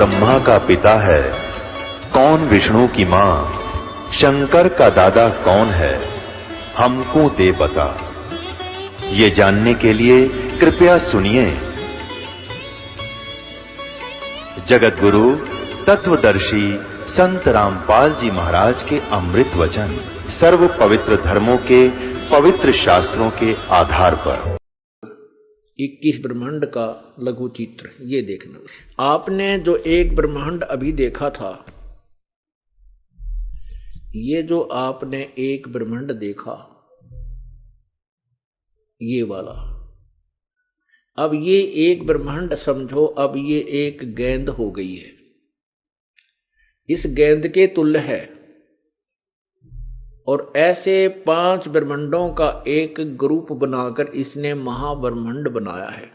ब्रह्मा का पिता है, कौन विष्णु की मां, शंकर का दादा कौन है, हमको दे बता। ये जानने के लिए कृपया सुनिए। जगत गुरु तत्वदर्शी संत रामपाल जी महाराज के अमृत वचन सर्व पवित्र धर्मों के पवित्र शास्त्रों के आधार पर 21 ब्रह्मांड का लघु चित्र ये देखना। आपने जो एक ब्रह्मांड अभी देखा था, ये जो आपने एक ब्रह्मांड देखा, ये वाला, अब ये एक ब्रह्मांड समझो, अब ये एक गेंद हो गई है, इस गेंद के तुल्य है। और ऐसे 5 ब्रह्मांडों का एक ग्रुप बनाकर इसने महाब्रह्मांड बनाया है।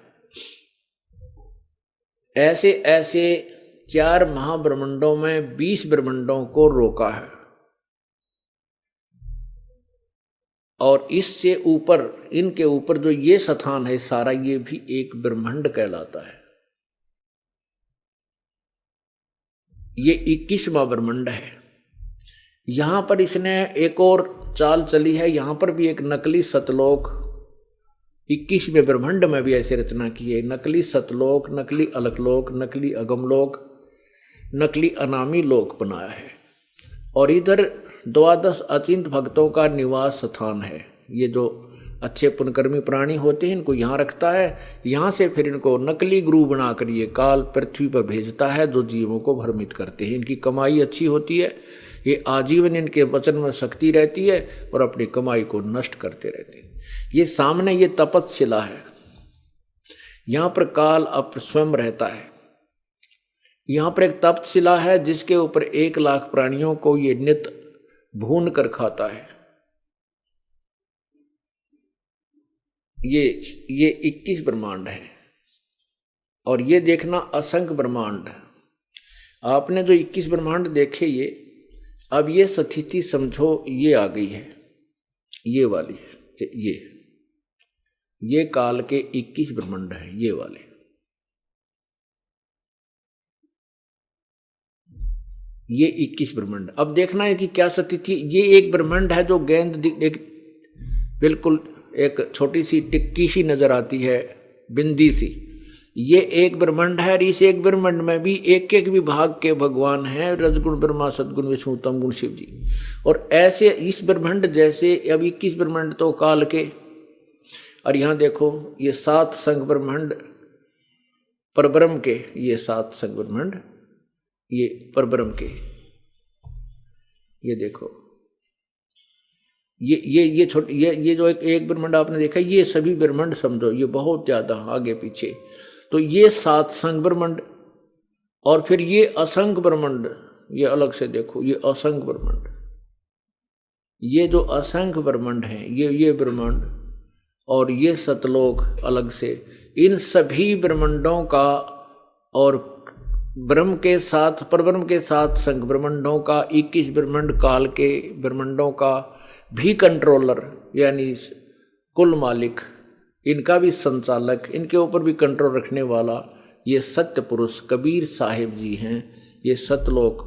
ऐसे ऐसे 4 महाब्रह्मांडों में 20 ब्रह्मांडों को रोका है। और इससे ऊपर, इनके ऊपर जो ये स्थान है सारा, ये भी एक ब्रह्मांड कहलाता है। ये 21वां ब्रह्मांड है। यहां पर इसने एक और चाल चली है, यहां पर भी एक नकली सतलोक, 21वें ब्रह्मांड में भी ऐसे रचना की है। नकली सतलोक, नकली अलकलोक, नकली अगमलोक, नकली अनामी लोक बनाया है। और इधर 12 अचिंत भक्तों का निवास स्थान है। ये जो अच्छे पुण्यकर्मी प्राणी होते हैं, इनको यहाँ रखता है। यहाँ से फिर इनको नकली गुरु बनाकर ये काल पृथ्वी पर भेजता है, जो जीवों को भ्रमित करते हैं। इनकी कमाई अच्छी होती है, ये आजीवन इनके वचन में शक्ति रहती है और अपनी कमाई को नष्ट करते रहते हैं। ये सामने ये तपतशिला है, यहाँ पर काल अब स्वयं रहता है। यहाँ पर एक तपतशिला है जिसके ऊपर 1 लाख प्राणियों को ये नित भून कर खाता है। ये 21 ब्रह्मांड है। और ये देखना असंख्य ब्रह्मांड। आपने जो 21 ब्रह्मांड देखे, ये अब ये स्थिति समझो ये आ गई है, ये वाली, ये काल के 21 ब्रह्मांड है, ये वाले। ये 21 ब्रह्मांड। अब देखना है कि क्या स्थिति। ये एक ब्रह्मांड है जो गेंद बिल्कुल एक छोटी सी टिक्की सी नजर आती है, बिंदी सी। ये एक ब्रह्मांड है। इस एक ब्रह्मांड में भी एक एक विभाग के भगवान हैं, रजगुण ब्रह्मा, सदगुण विष्णु, तम गुण शिव जी। और ऐसे इस ब्रह्मांड जैसे अब 21 ब्रह्मांड तो काल के। और यहाँ देखो ये 7 संघ ब्रह्मांड परब्रह्म के, ये 7 संघ ब्रह्मांड ये परब्रह्म के। ये देखो ये छोटे, ये जो एक ब्रह्मांड आपने देखा, ये सभी ब्रह्मांड समझो, ये बहुत ज्यादा आगे पीछे। तो ये 7 संघ ब्रह्मांड। और फिर ये असंख्य ब्रह्मांड, ये अलग से देखो, ये असंख्य ब्रह्मांड। ये जो असंख्य ब्रह्मांड है, ये ब्रह्मांड और ये सतलोक अलग से, इन सभी ब्रह्मांडों का और ब्रह्म के साथ, परब्रह्म के साथ संघ ब्रह्मांडों का, 21 ब्रह्मांड काल के ब्रह्मांडों का भी कंट्रोलर, यानी कुल मालिक, इनका भी संचालक, इनके ऊपर भी कंट्रोल रखने वाला ये सत्य पुरुष कबीर साहिब जी हैं। ये सतलोक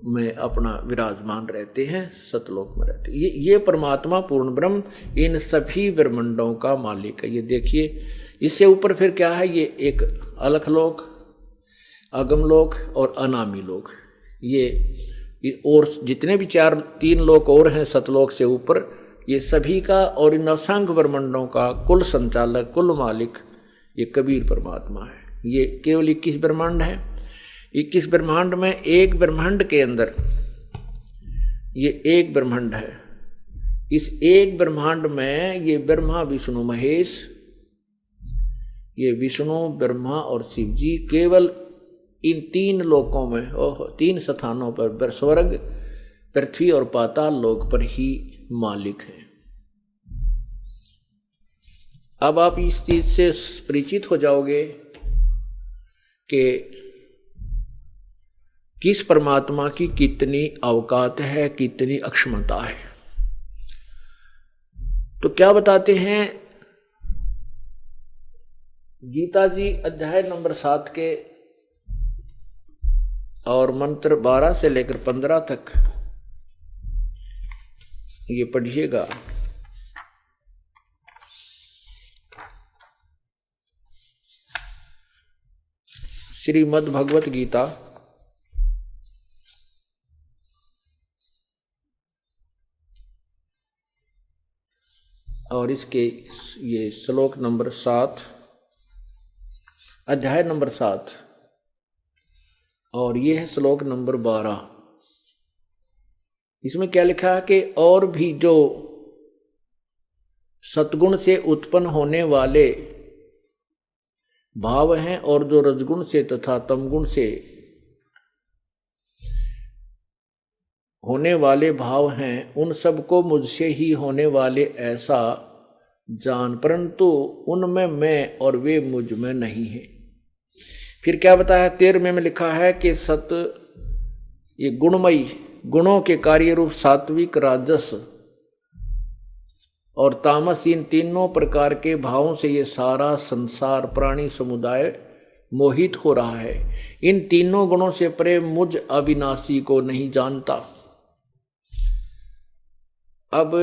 में अपना विराजमान रहते हैं, सतलोक में रहते हैं। ये परमात्मा पूर्ण ब्रह्म इन सभी ब्रह्मांडों का मालिक है। ये देखिए, इससे ऊपर फिर क्या है, ये एक अलखलोक, अगमलोक और अनामी लोक। ये और जितने भी 3 लोक और हैं सतलोक से ऊपर, ये सभी का और इन असंख्य ब्रह्मांडों का कुल संचालक, कुल मालिक ये कबीर परमात्मा है। ये केवल 21 ब्रह्मांड है। 21 ब्रह्मांड में एक ब्रह्मांड के अंदर ये एक ब्रह्मांड है। इस एक ब्रह्मांड में ये ब्रह्मा, विष्णु, महेश, ये विष्णु, ब्रह्मा और शिव जी केवल इन 3 लोकों में, 3 स्थानों पर, स्वर्ग, पृथ्वी और पाताल लोक पर ही मालिक है। अब आप इस चीज से परिचित हो जाओगे कि किस परमात्मा की कितनी अवकात है, कितनी अक्षमता है। तो क्या बताते हैं गीता जी अध्याय नंबर 7 के और मंत्र 12 से लेकर 15 तक ये पढ़िएगा। श्रीमद् भगवत गीता और इसके ये श्लोक नंबर 7, अध्याय नंबर 7, और ये है श्लोक नंबर 12। इसमें क्या लिखा है कि और भी जो सतगुण से उत्पन्न होने वाले भाव हैं और जो रजगुण से तथा तमगुण से होने वाले भाव हैं, उन सबको मुझसे ही होने वाले ऐसा जान, परंतु उनमें मैं और वे मुझ में नहीं है। फिर क्या बताया 13वें में लिखा है कि सत ये गुणमयी, गुणों के कार्य रूप सात्विक, राजस और तामस, इन तीनों प्रकार के भावों से ये सारा संसार प्राणी समुदाय मोहित हो रहा है। इन तीनों गुणों से परे मुझ अविनाशी को नहीं जानता। अब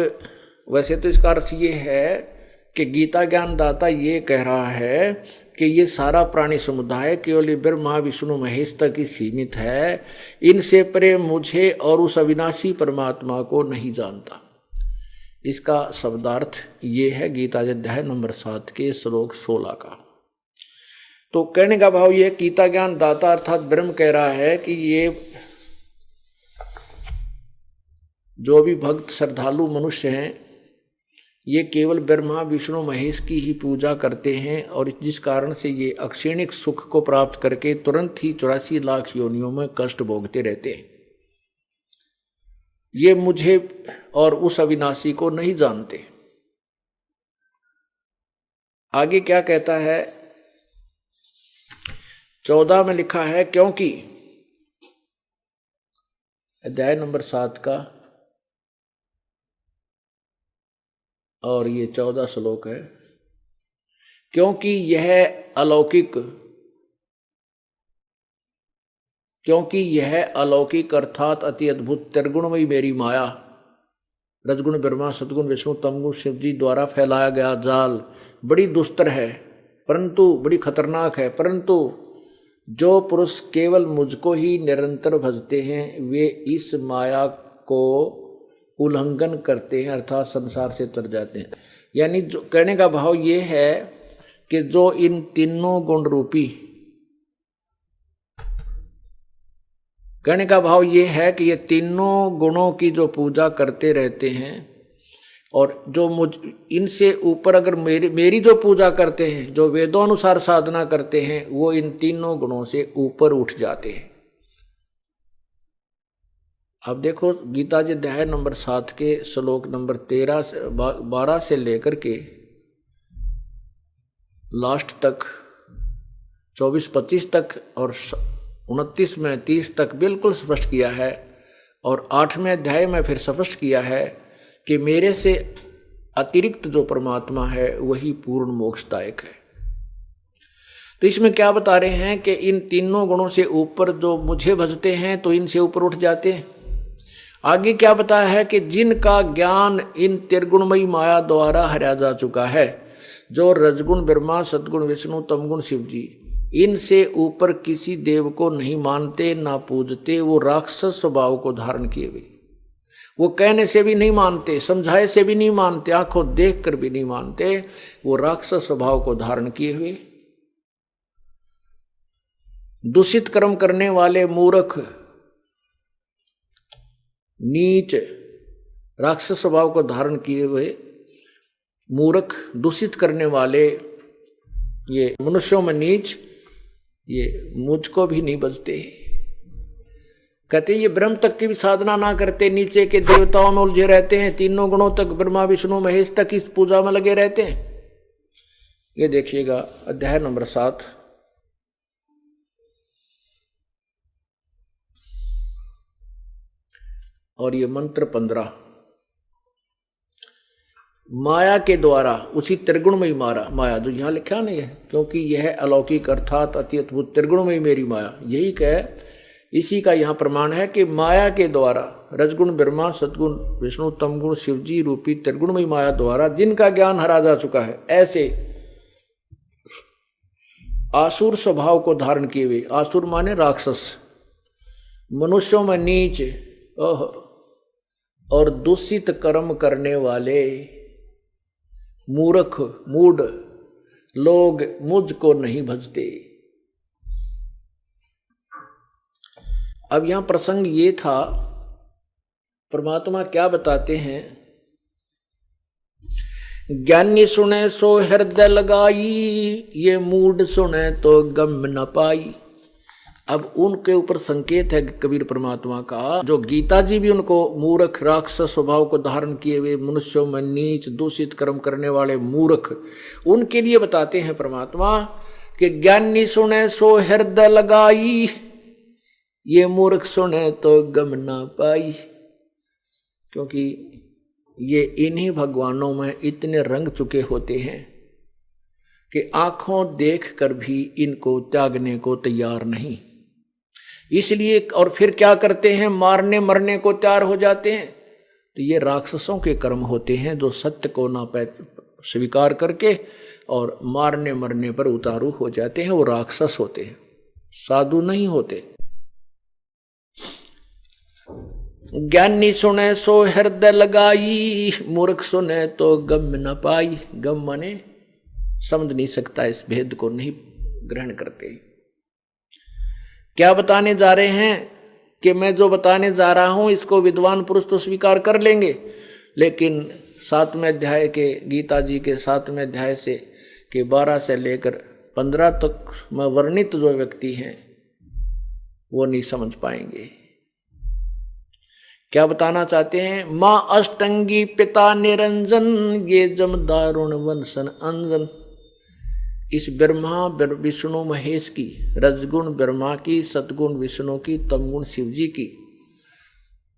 वैसे तो इसका अर्थ ये है कि गीता ज्ञान दाता ये कह रहा है कि ये सारा प्राणी समुदाय केवल ब्रह्मा विष्णु महेश तक ही सीमित है, इनसे परे मुझे और उस अविनाशी परमात्मा को नहीं जानता। इसका शब्दार्थ ये है गीता अध्याय नंबर 7 के श्लोक 16 का। तो कहने का भाव ये, गीता ज्ञान दाता अर्थात ब्रह्म कह रहा है कि ये जो भी भक्त श्रद्धालु मनुष्य हैं, ये केवल ब्रह्मा विष्णु महेश की ही पूजा करते हैं, और जिस कारण से ये अक्षणिक सुख को प्राप्त करके तुरंत ही 84 लाख योनियों में कष्ट भोगते रहते हैं। ये मुझे और उस अविनाशी को नहीं जानते। आगे क्या कहता है 14 में लिखा है, क्योंकि अध्याय नंबर 7 का और ये 14 श्लोक है, क्योंकि यह अलौकिक अर्थात अति अद्भुत त्रिगुणमयी मेरी माया, रजगुण ब्रह्मा सतगुण विष्णु तमगुण शिव जी द्वारा फैलाया गया जाल बड़ी दुस्तर है, परंतु बड़ी खतरनाक है, परंतु जो पुरुष केवल मुझको ही निरंतर भजते हैं, वे इस माया को उल्लंघन करते हैं, अर्थात संसार से तर जाते हैं। यानी जो कहने का भाव ये है कि जो इन तीनों गुण रूपी, कहने का भाव ये है कि ये तीनों गुणों की जो पूजा करते रहते हैं, और जो इनसे ऊपर अगर मेरी जो पूजा करते हैं, जो वेदों अनुसार साधना करते हैं, वो इन तीनों गुणों से ऊपर उठ जाते हैं। अब देखो गीता जी अध्याय नंबर 7 के श्लोक नंबर 12 से लेकर के लास्ट तक 24-25 तक और 29 में 30 तक बिल्कुल स्पष्ट किया है, और 8वें अध्याय में फिर स्पष्ट किया है कि मेरे से अतिरिक्त जो परमात्मा है वही पूर्ण मोक्षदायक है। तो इसमें क्या बता रहे हैं कि इन तीनों गुणों से ऊपर जो मुझे भजते हैं तो इनसे ऊपर उठ जाते हैं। आगे क्या बताया है कि जिनका ज्ञान इन त्रिगुणमयी माया द्वारा हरा जा चुका है, जो रजगुण ब्रह्मा सतगुण विष्णु तमगुण शिव जी, इनसे ऊपर किसी देव को नहीं मानते ना पूजते, वो राक्षस स्वभाव को धारण किए हुए, वो कहने से भी नहीं मानते, समझाए से भी नहीं मानते, आंखों देख कर भी नहीं मानते, वो राक्षस स्वभाव को धारण किए हुए दूषित कर्म करने वाले मूर्ख नीच, राक्षस स्वभाव को धारण किए हुए मूर्ख, दूषित करने वाले ये मनुष्यों में नीच, ये मुझको भी नहीं बचते। कहते ये ब्रह्म तक की भी साधना ना करते, नीचे के देवताओं में उलझे रहते हैं, तीनों गुणों तक ब्रह्मा विष्णु महेश तक इस पूजा में लगे रहते हैं। ये देखिएगा अध्याय नंबर 7 और ये मंत्र 15। माया के द्वारा, उसी त्रिगुणमयी माया जो यहां लिखा नहीं है, क्योंकि यह अलौकिक अर्थात अति अद्भुत त्रिगुणमयी मेरी माया, यही कह इसी का यहाँ प्रमाण है कि माया के द्वारा रजगुण ब्रह्मा, सतगुण विष्णु, तमगुण शिवजी रूपी त्रिगुणमयी माया द्वारा जिनका ज्ञान हरा जा चुका है, ऐसे आसुर स्वभाव को धारण किए हुए, आसुर माने राक्षस, मनुष्यों में नीच और दूषित कर्म करने वाले मूर्ख मूढ़ लोग मुझको नहीं भजते। अब यहां प्रसंग ये था, परमात्मा क्या बताते हैं, ज्ञानी सुने सो हृदय लगाई, ये मूढ़ सुने तो गम न पाई। अब उनके ऊपर संकेत है कबीर परमात्मा का, जो गीता जी भी उनको मूर्ख राक्षस स्वभाव को धारण किए हुए मनुष्यों में नीच दूषित कर्म करने वाले मूर्ख, उनके लिए बताते हैं परमात्मा कि ज्ञानी सुने सो हृदय लगाई, ये मूर्ख सुने तो गम ना पाई। क्योंकि ये इन्हीं भगवानों में इतने रंग चुके होते हैं कि आंखों देख कर भी इनको त्यागने को तैयार नहीं, इसलिए और फिर क्या करते हैं, मारने मरने को तैयार हो जाते हैं। तो ये राक्षसों के कर्म होते हैं जो सत्य को ना स्वीकार करके और मारने मरने पर उतारू हो जाते हैं, वो राक्षस होते हैं, साधु नहीं होते। ज्ञानी सुने सो हृदय लगाई, मूर्ख सुने तो गम न पाई। गम माने समझ नहीं सकता, इस भेद को नहीं ग्रहण करते। क्या बताने जा रहे हैं कि मैं जो बताने जा रहा हूं इसको विद्वान पुरुष तो स्वीकार कर लेंगे, लेकिन 7वें अध्याय के गीता जी के 7वें अध्याय से के 12 से लेकर 15 तक में वर्णित जो व्यक्ति हैं वो नहीं समझ पाएंगे। क्या बताना चाहते हैं, मां अष्टंगी पिता निरंजन, ये जम दारुण वंशन अंजन। इस ब्रह्मा विष्णु महेश की, रजगुण ब्रह्मा की, सतगुण विष्णु की, तमगुण शिव जी की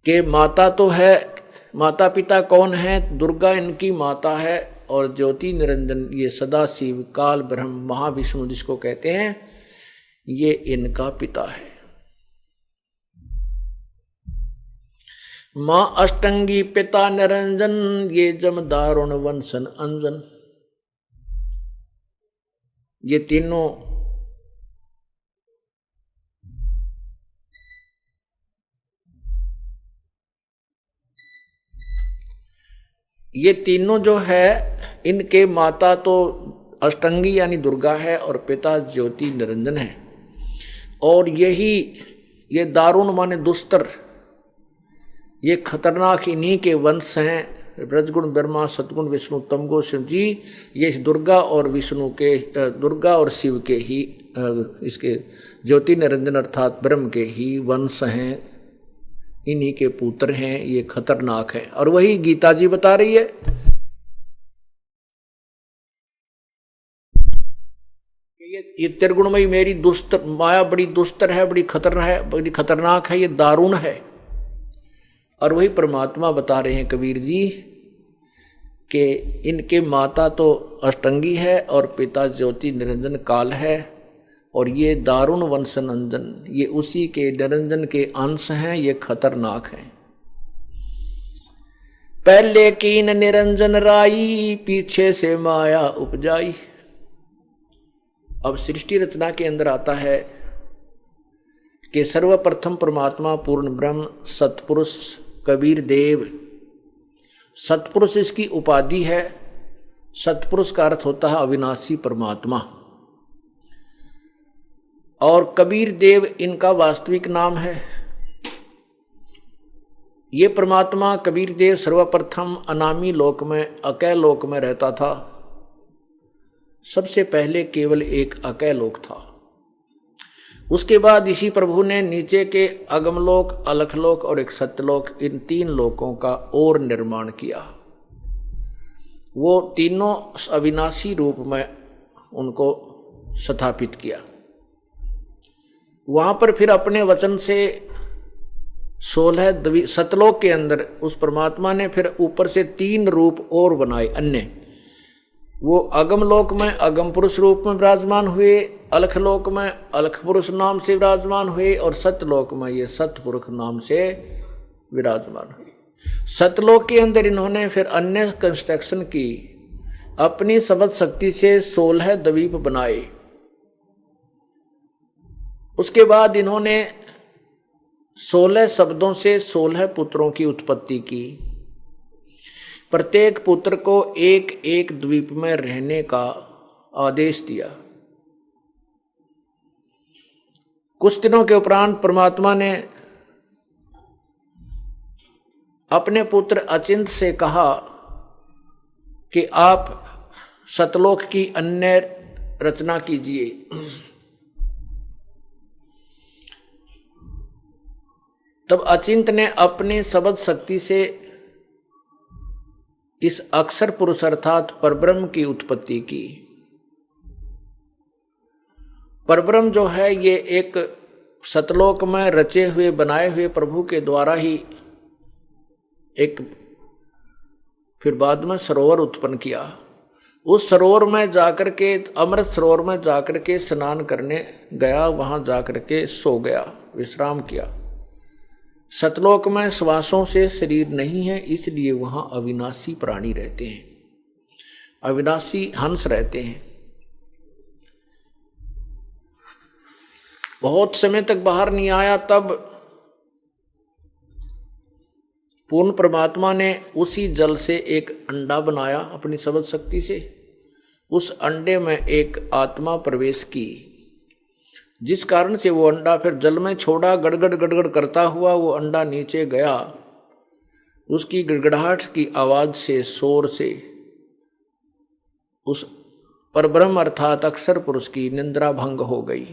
के माता तो है, माता पिता कौन है, दुर्गा इनकी माता है, और ज्योति निरंजन ये सदा शिव काल ब्रह्म महाविष्णु जिसको कहते हैं, ये इनका पिता है। मां अष्टंगी पिता निरंजन, ये जम दारुण वंशन अंजन। ये तीनों जो है, इनके माता तो अष्टंगी यानी दुर्गा है और पिता ज्योति निरंजन है। और ये दारुण माने दुस्तर, ये खतरनाक इन्हीं के वंश हैं। रजगुण ब्रह्मा, सतगुण विष्णु, तमगुण शिव जी, ये दुर्गा और विष्णु के, दुर्गा और शिव के ही, इसके ज्योति निरंजन अर्थात ब्रह्म के ही वंश हैं, इन्हीं के पुत्र हैं। ये खतरनाक है और वही गीता जी बता रही है। ये त्रिगुणमयी मेरी दुष्ट माया बड़ी दुस्तर है, बड़ी खतरनाक है, ये दारुण है। और वही परमात्मा बता रहे हैं कबीर जी कि इनके माता तो अष्टंगी है और पिता ज्योति निरंजन काल है, और ये दारुण वंश नंदन, ये उसी के निरंजन के अंश हैं, ये खतरनाक हैं। पहले कीन निरंजन राई, पीछे से माया उपजाई। अब सृष्टि रचना के अंदर आता है कि सर्वप्रथम परमात्मा पूर्ण ब्रह्म सतपुरुष कबीर देव, सतपुरुष इसकी उपाधि है। सतपुरुष का अर्थ होता है अविनाशी परमात्मा, और कबीर देव इनका वास्तविक नाम है। ये परमात्मा कबीर देव सर्वप्रथम अनामी लोक में, अकय लोक में रहता था। सबसे पहले केवल एक अकय लोक था। उसके बाद इसी प्रभु ने नीचे के अगमलोक, अलखलोक और एक सत्यलोक, इन 3 लोकों का और निर्माण किया। वो तीनों अविनाशी रूप में उनको स्थापित किया। वहां पर फिर अपने वचन से 16 सतलोक के अंदर उस परमात्मा ने फिर ऊपर से 3 रूप और बनाए अन्य। वो अगम लोक में अगम पुरुष रूप में विराजमान हुए, अलख लोक में अलख पुरुष नाम से विराजमान हुए, और सतलोक में ये सतपुरुष नाम से विराजमान हुए। सतलोक के अंदर इन्होंने फिर अन्य कंस्ट्रक्शन की, अपनी शब्द शक्ति से 16 द्वीप बनाए। उसके बाद इन्होंने 16 शब्दों से 16 पुत्रों की उत्पत्ति की। प्रत्येक पुत्र को एक एक द्वीप में रहने का आदेश दिया। कुछ दिनों के उपरांत परमात्मा ने अपने पुत्र अचिंत से कहा कि आप सतलोक की अन्य रचना कीजिए। तब अचिंत ने अपने शब्द शक्ति से इस अक्षर पुरुष अर्थात परब्रह्म की उत्पत्ति की। परब्रह्म जो है ये एक सतलोक में रचे हुए बनाए हुए प्रभु के द्वारा ही एक फिर बाद में सरोवर उत्पन्न किया। उस सरोवर में जाकर के, अमृत सरोवर में जाकर के स्नान करने गया, वहां जाकर के सो गया, विश्राम किया। सतलोक में श्वासों से शरीर नहीं है, इसलिए वहां अविनाशी प्राणी रहते हैं, अविनाशी हंस रहते हैं। बहुत समय तक बाहर नहीं आया, तब पूर्ण परमात्मा ने उसी जल से एक अंडा बनाया अपनी शब्द शक्ति से। उस अंडे में एक आत्मा प्रवेश की, जिस कारण से वो अंडा फिर जल में छोड़ा, गड़गड़ गड़गड़ करता हुआ वो अंडा नीचे गया। उसकी गड़गड़ाहट की आवाज से, शोर से उस परब्रह्म अर्थात अक्षर पुरुष की निंद्रा भंग हो गई।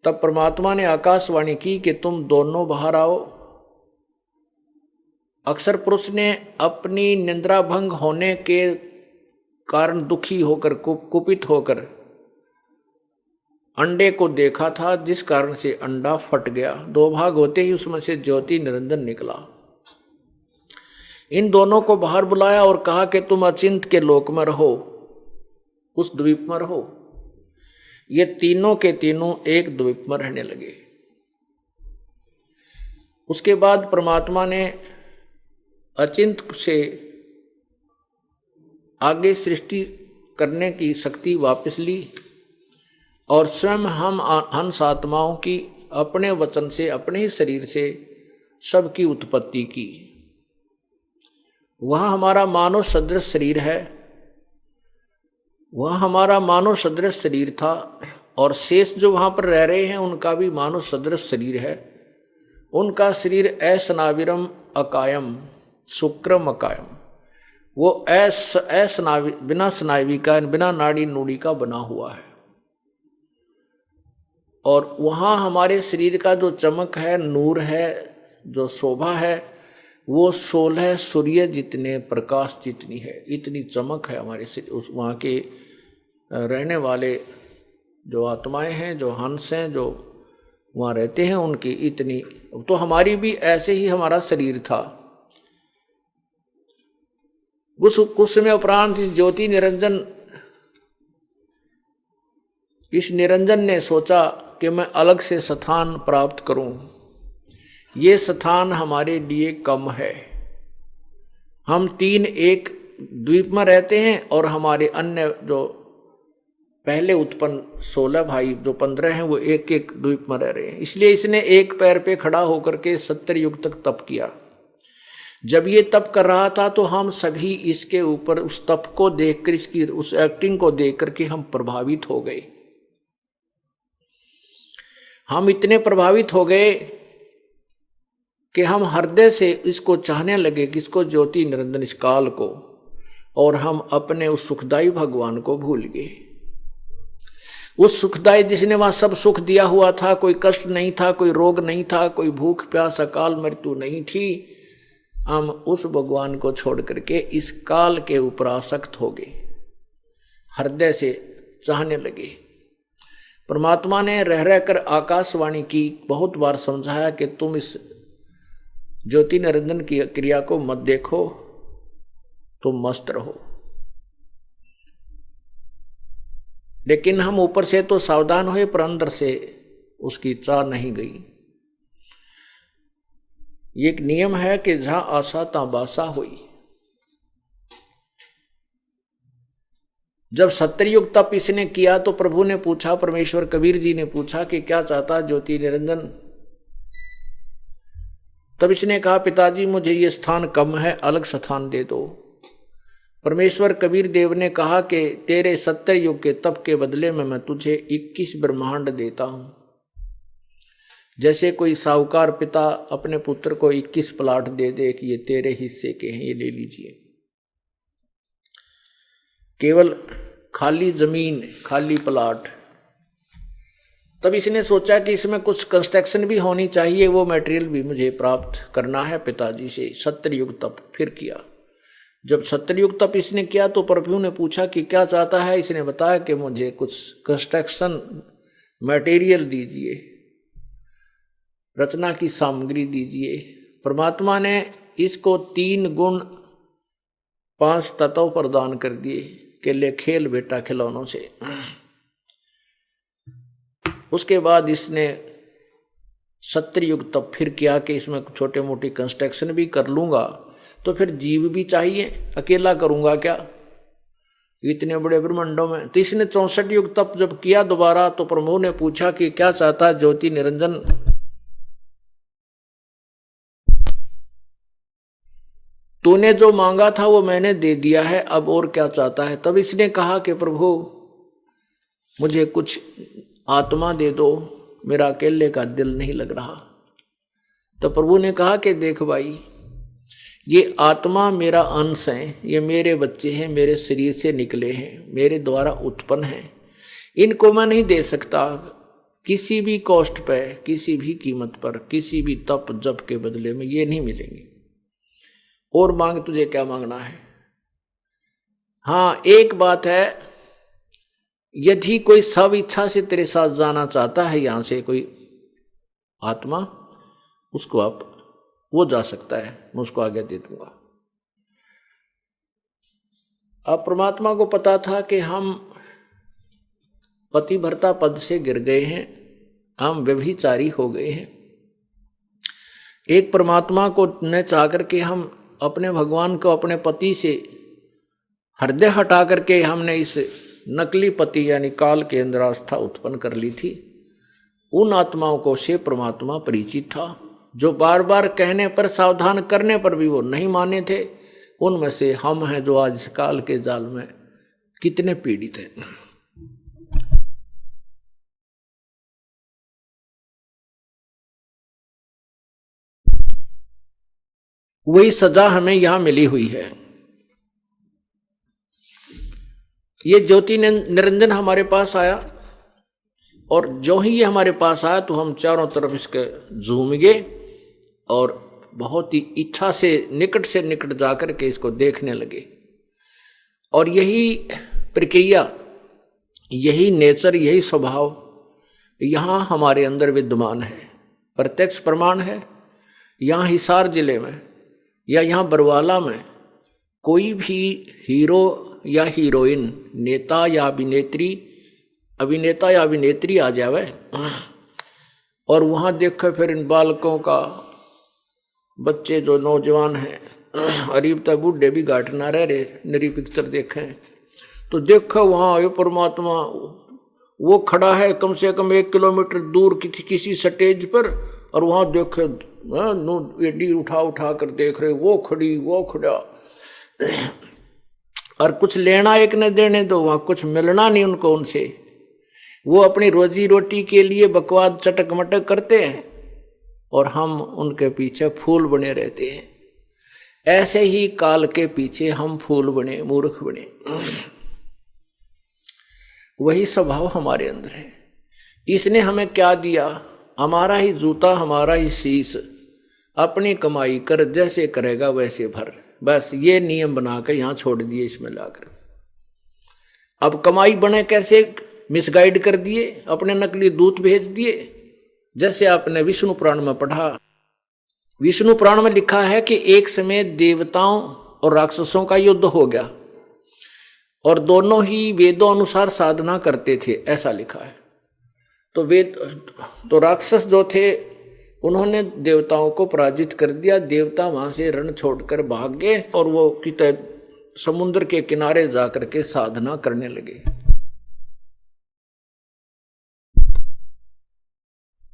तब परमात्मा ने आकाशवाणी की कि तुम दोनों बाहर आओ। अक्षर पुरुष ने अपनी निंद्रा भंग होने के कारण दुखी होकर, कुपित होकर अंडे को देखा था, जिस कारण से अंडा फट गया। 2 भाग होते ही उसमें से ज्योति निरंजन निकला। इन दोनों को बाहर बुलाया और कहा कि तुम अचिंत के लोक में रहो, उस द्वीप में रहो। ये तीनों के तीनों एक द्वीप में रहने लगे। उसके बाद परमात्मा ने अचिंत से आगे सृष्टि करने की शक्ति वापस ली और स्वयं हम हंस आत्माओं की अपने वचन से, अपने ही शरीर से सबकी उत्पत्ति की। वह हमारा मानव सदृश शरीर है, वह हमारा मानव सदृश शरीर था, और शेष जो वहां पर रह रहे हैं उनका भी मानव सदृश शरीर है। उनका शरीर असनाविरम अकायम शुक्रम अकायम, वो बिना स्नायवी का, बिना नाड़ी नूड़ी का बना हुआ है। और वहां हमारे शरीर का जो चमक है, नूर है, जो शोभा है, वो 16 सूर्य जितने, प्रकाश जितनी है, इतनी चमक है हमारे शरीर। उस वहाँ के रहने वाले जो आत्माएं हैं, जो हंस हैं, जो वहाँ रहते हैं, उनकी इतनी। तो हमारी भी ऐसे ही हमारा शरीर था। कुछ समय उपरांत इस ज्योति निरंजन, इस निरंजन ने सोचा कि मैं अलग से स्थान प्राप्त करूं। ये स्थान हमारे लिए कम है। हम 3 एक द्वीप में रहते हैं और हमारे अन्य जो पहले उत्पन्न 16 भाई, जो 15 हैं, वो एक एक द्वीप में रह रहे हैं। इसलिए इसने एक पैर पे खड़ा होकर के 70 युग तक तप किया। जब ये तप कर रहा था तो हम सभी इसके ऊपर उस तप को देखकर, इसकी उस एक्टिंग को देख करके हम प्रभावित हो गए। हम इतने प्रभावित हो गए कि हम हृदय से इसको चाहने लगे, किसको? ज्योति निरंजन, इस काल को। और हम अपने उस सुखदायी भगवान को भूल गए। उस सुखदायी जिसने वहां सब सुख दिया हुआ था, कोई कष्ट नहीं था, कोई रोग नहीं था, कोई भूख प्यास अकाल मृत्यु नहीं थी। हम उस भगवान को छोड़ करके इस काल के ऊपर आसक्त हो गए, हृदय से चाहने लगे। परमात्मा ने रह रहकर आकाशवाणी की, बहुत बार समझाया कि तुम इस ज्योति निरंजन की क्रिया को मत देखो, तुम मस्त रहो। लेकिन हम ऊपर से तो सावधान हुए पर अंदर से उसकी चाह नहीं गई। ये एक नियम है कि जहां आशा ता बासा हुई। जब सत्ययुग तप इसने किया तो प्रभु ने पूछा, परमेश्वर कबीर जी ने पूछा कि क्या चाहता ज्योति निरंजन। तब इसने कहा, पिताजी मुझे ये स्थान कम है, अलग स्थान दे दो। परमेश्वर कबीर देव ने कहा कि तेरे सत्ययुग के तप के बदले में मैं तुझे 21 ब्रह्मांड देता हूं। जैसे कोई साहूकार पिता अपने पुत्र को 21 प्लाट दे दे कि ये तेरे हिस्से के हैं, ये ले लीजिए। केवल खाली जमीन, खाली प्लाट। तब इसने सोचा कि इसमें कुछ कंस्ट्रक्शन भी होनी चाहिए, वो मटेरियल भी मुझे प्राप्त करना है पिताजी से। सत्ययुग तप फिर किया। जब सत्ययुग तप इसने किया तो प्रभु ने पूछा कि क्या चाहता है। इसने बताया कि मुझे कुछ कंस्ट्रक्शन मटेरियल दीजिए, रचना की सामग्री दीजिए। परमात्मा ने इसको 3 गुण 5 तत्व प्रदान कर दिए कि ले खेल बेटा खिलौनों से। उसके बाद इसने सत्ययुग तप फिर किया कि इसमें छोटे मोटी कंस्ट्रक्शन भी कर लूंगा, तो फिर जीव भी चाहिए, अकेला करूंगा क्या इतने बड़े ब्रह्मांडों में। तो इसने 64 युग तप जब किया दोबारा, तो प्रभु ने पूछा कि क्या चाहता है ज्योति निरंजन। तूने जो मांगा था वो मैंने दे दिया है, अब और क्या चाहता है। तब इसने कहा कि प्रभु मुझे कुछ आत्मा दे दो, मेरा अकेले का दिल नहीं लग रहा। तो प्रभु ने कहा कि देख भाई, ये आत्मा मेरा अंश है, ये मेरे बच्चे हैं, मेरे शरीर से निकले हैं, मेरे द्वारा उत्पन्न हैं। इनको मैं नहीं दे सकता किसी भी कॉस्ट पे, किसी भी कीमत पर, किसी भी तप जप के बदले में ये नहीं मिलेंगे। और मांग, तुझे क्या मांगना है। हाँ, एक बात है, यदि कोई सब इच्छा से तेरे साथ जाना चाहता है यहां से कोई आत्मा, उसको आप वो जा सकता है, मैं उसको आगे दे दूंगा। अब परमात्मा को पता था कि हम पतिव्रता पद से गिर गए हैं, हम व्यभिचारी हो गए हैं। एक परमात्मा को न चाह करके हम अपने भगवान को अपने पति से हृदय हटा करके हमने इस नकली पति यानी काल के अंदर आस्था उत्पन्न कर ली थी। उन आत्माओं को से परमात्मा परिचित था, जो बार बार कहने पर, सावधान करने पर भी वो नहीं माने थे। उनमें से हम हैं जो आज इस काल के जाल में कितने पीड़ित हैं। वही सजा हमें यहां मिली हुई है। ये ज्योति निरंजन हमारे पास आया, और जो ही ये हमारे पास आया तो हम चारों तरफ इसके झूम गए और बहुत ही इच्छा से निकट जाकर के इसको देखने लगे। और यही प्रक्रिया, यही नेचर, यही स्वभाव यहां हमारे अंदर विद्यमान है, प्रत्यक्ष प्रमाण है। यहां हिसार जिले में या यहाँ बरवाला में कोई भी हीरो या हीरोइन, नेता या अभिनेता या अभिनेत्री आ जावे और वहाँ देखो फिर इन बालकों का, बच्चे जो नौजवान हैं, अरीब तक बूढ़े भी घाट ना रह रहे, नरी पिक्चर देखें तो देखो वहाँ ये परमात्मा वो खड़ा है कम से कम 1 किलोमीटर दूर किसी स्टेज पर, और वहाँ देखे एडी उठा कर देख रहे, वो खड़ी वो खड़ा, और कुछ लेना एक न देने दो, वहाँ कुछ मिलना नहीं उनको उनसे। वो अपनी रोजी रोटी के लिए बकवाद चटक मटक करते हैं और हम उनके पीछे फूल बने रहते हैं। ऐसे ही काल के पीछे हम फूल बने, मूर्ख बने। वही स्वभाव हमारे अंदर है। इसने हमें क्या दिया? हमारा ही जूता, हमारा ही शीश, अपनी कमाई कर, जैसे करेगा वैसे भर। बस ये नियम बनाकर यहां छोड़ दिए इसमें लाकर। अब कमाई बने कैसे, मिसगाइड कर दिए, अपने नकली दूत भेज दिए। जैसे आपने विष्णु पुराण में पढ़ा, विष्णु पुराण में लिखा है कि एक समय देवताओं और राक्षसों का युद्ध हो गया, और दोनों ही वेदों अनुसार साधना करते थे, ऐसा लिखा है। तो राक्षस जो थे उन्होंने देवताओं को पराजित कर दिया। देवता वहां से रण छोड़कर भाग गए और वो कितने समुद्र के किनारे जाकर के साधना करने लगे।